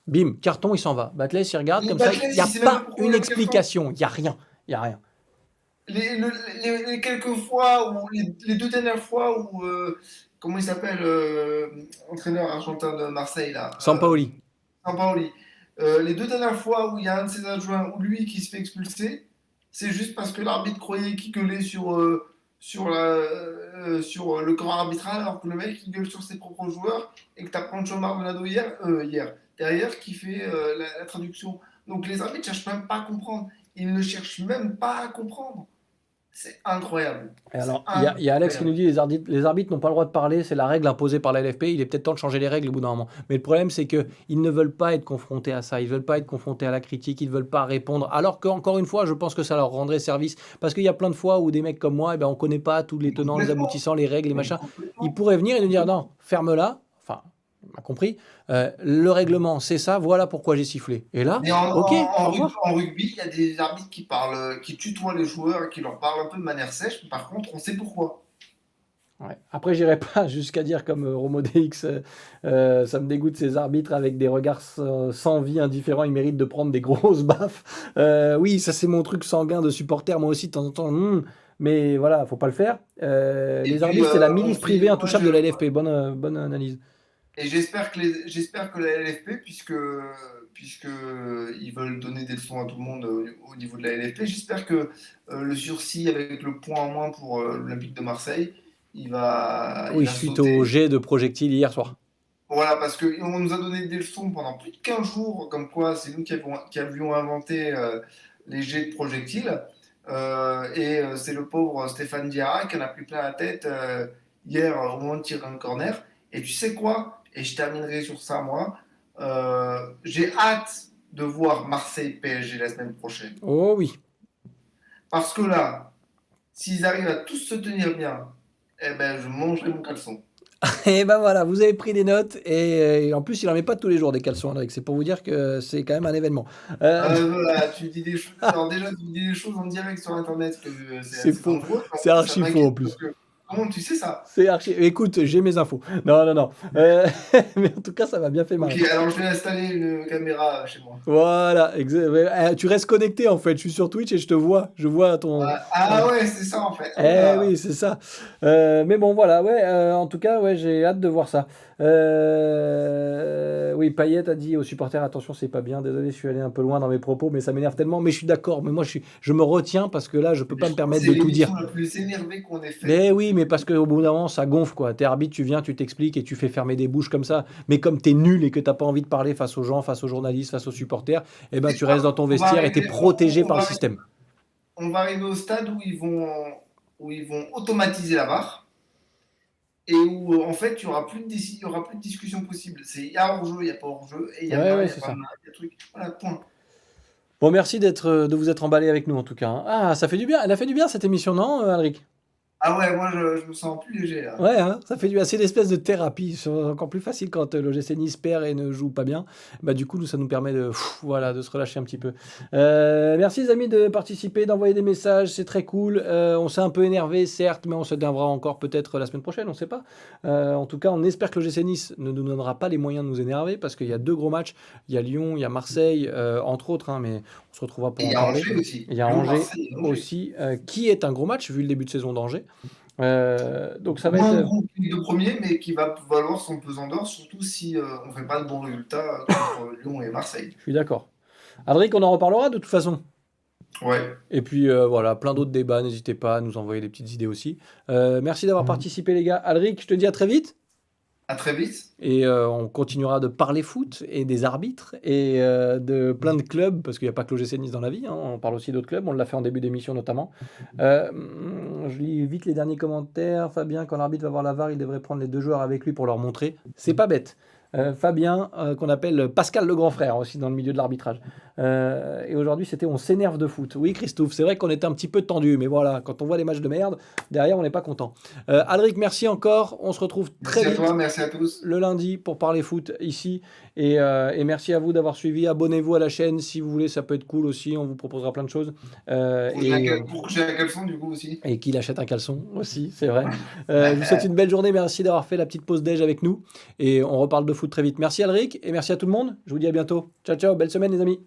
bim, carton, il s'en va. Batles, il regarde Mais comme ça, il Batles, n'y il a sait même pas pas pourquoi une il a le carton. explication. Il n'y a rien. Il n'y a rien. Les quelques fois, ou les deux dernières fois où, comment il s'appelle, entraîneur argentin de Marseille, là, Sampaoli. Sampaoli. Les deux dernières fois où il y a un de ses adjoints ou lui qui se fait expulser, c'est juste parce que l'arbitre croyait qu'il gueulait sur le corps arbitral, alors que le mec il gueule sur ses propres joueurs, et que tu as Pancho Maldonado hier, derrière, qui fait la traduction. Donc les arbitres ne cherchent même pas à comprendre. Ils ne cherchent même pas à comprendre. C'est incroyable. Et C'est alors, il y a Alex qui nous incroyable. dit les arbitres n'ont pas le droit de parler, c'est la règle imposée par la LFP. Il est peut-être temps de changer les règles au bout d'un moment. Mais le problème, c'est qu'ils ne veulent pas être confrontés à ça. Ils ne veulent pas être confrontés à la critique. Ils ne veulent pas répondre. Alors qu'encore une fois, je pense que ça leur rendrait service. Parce qu'il y a plein de fois où des mecs comme moi, eh ben, on ne connaît pas tous les Mais tenants, les complètement. aboutissants, les règles, les Mais machins. Ils complètement. pourraient venir et nous dire Complètement. non, ferme-la. Enfin, on a compris. Le règlement, c'est ça. Voilà pourquoi j'ai sifflé. Et là, Mais ok, au revoir. en rugby, il y a des arbitres qui parlent, qui tutoient les joueurs et qui leur parlent un peu de manière sèche. Mais par contre, on sait pourquoi. Ouais. Après, j'irai pas jusqu'à dire comme Romo DX, ça me dégoûte ces arbitres avec des regards sans vie, indifférents, ils méritent de prendre des grosses baffes. Oui, ça c'est mon truc sanguin de supporter, moi aussi de temps en temps, mais voilà, faut pas le faire. Et Les puis, arbitres, c'est la on milice privée fait, moi, intouchable de la LFP. Bonne analyse. et j'espère que la LFP, puisque ils veulent donner des leçons à tout le monde au niveau de la LFP, j'espère que le sursis avec le point en moins pour l'Olympique de Marseille, il Oui, va suite au sauter. jet de projectiles hier soir. Voilà, parce qu'on nous a donné des leçons pendant plus de 15 jours, comme quoi c'est nous qui avions inventé les jets de projectiles. C'est le pauvre Stéphane Diarra qui en a pris plein la tête hier au moment de tirer un corner. Et tu sais quoi? Et je terminerai sur ça, moi. J'ai hâte de voir Marseille-PSG la semaine prochaine. Oh oui. Parce que là, s'ils arrivent à tous se tenir bien, eh ben, je mangerai mon caleçon. Et ben voilà, vous avez pris des notes et en plus il en met pas tous les jours des caleçons, Hendrik. C'est pour vous dire que c'est quand même un événement. Euh, Voilà, tu dis des choses. Alors déjà, tu dis des choses en direct sur Internet que c'est c'est faux, dangereux. En c'est plus, ça archi faux en m'inquiète parce plus. que comment tu sais ça? C'est archi. Écoute, j'ai mes infos. Non, non, non. Mais en tout cas, ça m'a bien fait Ok, marrer. alors je vais installer une caméra chez moi. Voilà, tu restes connecté en fait. Je suis sur Twitch et je te vois. Je vois ton. Ah ouais, c'est ça en fait. Oh Eh là. oui, c'est ça. Mais bon, voilà, ouais. En tout cas, ouais, j'ai hâte de voir ça. Oui, Payet a dit aux supporters, attention, c'est pas bien. Désolé, je suis allé un peu loin dans mes propos, mais ça m'énerve tellement. Mais je suis d'accord. Mais moi, je me retiens parce que là, je peux Mais pas je me crois que permettre c'est de tout dire. l'émission la plus énervée qu'on ait faite Mais oui, mais depuis. parce qu'au bout d'un moment, ça gonfle, quoi. T'es arbitre, tu viens, tu t'expliques et tu fais fermer des bouches comme ça. Mais comme t'es nul et que t'as pas envie de parler face aux gens, face aux journalistes, face aux supporters, eh ben tu restes dans ton On va vestiaire et t'es arriver, protégé par le système. on va arriver au stade où ils vont automatiser la barre et où en fait il y aura plus de discussion possible. Il y a hors-jeu, il n'y a pas hors-jeu, et il y a Ouais, main, ouais, il n'y a c'est pas ça. main, il y a truc. Voilà, point. Bon, merci de vous être emballé avec nous en tout cas, hein. Ah, ça fait du bien. Elle a fait du bien cette émission, non, Alric? Ah ouais, moi je me sens plus léger là. Ouais, hein, ça fait du assez d'espèce de thérapie. C'est encore plus facile quand l'OGC Nice perd et ne joue pas bien. Bah, du coup, nous, ça nous permet voilà, de se relâcher un petit peu. Merci, les amis, de participer, d'envoyer des messages. C'est très cool. On s'est un peu énervé, certes, mais on se énervera encore peut-être la semaine prochaine, on ne sait pas. En tout cas, on espère que l'OGC Nice ne nous donnera pas les moyens de nous énerver parce qu'il y a deux gros matchs. Il y a Lyon, il y a Marseille, entre autres, hein, mais on se retrouvera Et pour il en y a parler. Angers aussi. Il y a Lyon, Angers Marseille et Angers. aussi, qui est un gros match vu le début de saison d'Angers. Donc ça va Moins être. bon que les deux premiers, mais qui va valoir son pesant d'or, surtout si on ne fait pas de bons résultats contre Lyon et Marseille. Je suis d'accord. Adric, on en reparlera de toute façon. Ouais, Et puis voilà, plein d'autres débats, n'hésitez pas à nous envoyer des petites idées aussi. Merci d'avoir participé les gars. Adric, je te dis à très vite. à très vite. Et on continuera de parler foot et des arbitres et de plein de clubs, parce qu'il n'y a pas que l'OGC Nice dans la vie, hein, on parle aussi d'autres clubs, on l'a fait en début d'émission notamment. Je lis vite les derniers commentaires. Fabien, quand l'arbitre va voir la VAR, il devrait prendre les deux joueurs avec lui pour leur montrer. C'est pas bête. Fabien, qu'on appelle Pascal le grand frère aussi dans le milieu de l'arbitrage. Et aujourd'hui, c'était on s'énerve de foot. Oui, Christophe, c'est vrai qu'on était un petit peu tendu, mais voilà, quand on voit les matchs de merde, derrière, on n'est pas content. Adric, merci encore. On se retrouve très Merci à vite toi, merci à tous. le lundi pour parler foot ici. Et merci à vous d'avoir suivi. Abonnez-vous à la chaîne si vous voulez, ça peut être cool aussi. On vous proposera plein de choses. Pour que j'ai un caleçon du coup aussi. Et qu'il achète un caleçon aussi, c'est vrai. Je vous souhaite une belle journée. Merci d'avoir fait la petite pause déj avec nous. Et on reparle de foot très vite. Merci Alric et merci à tout le monde. Je vous dis à bientôt. Ciao, ciao. Belle semaine, les amis.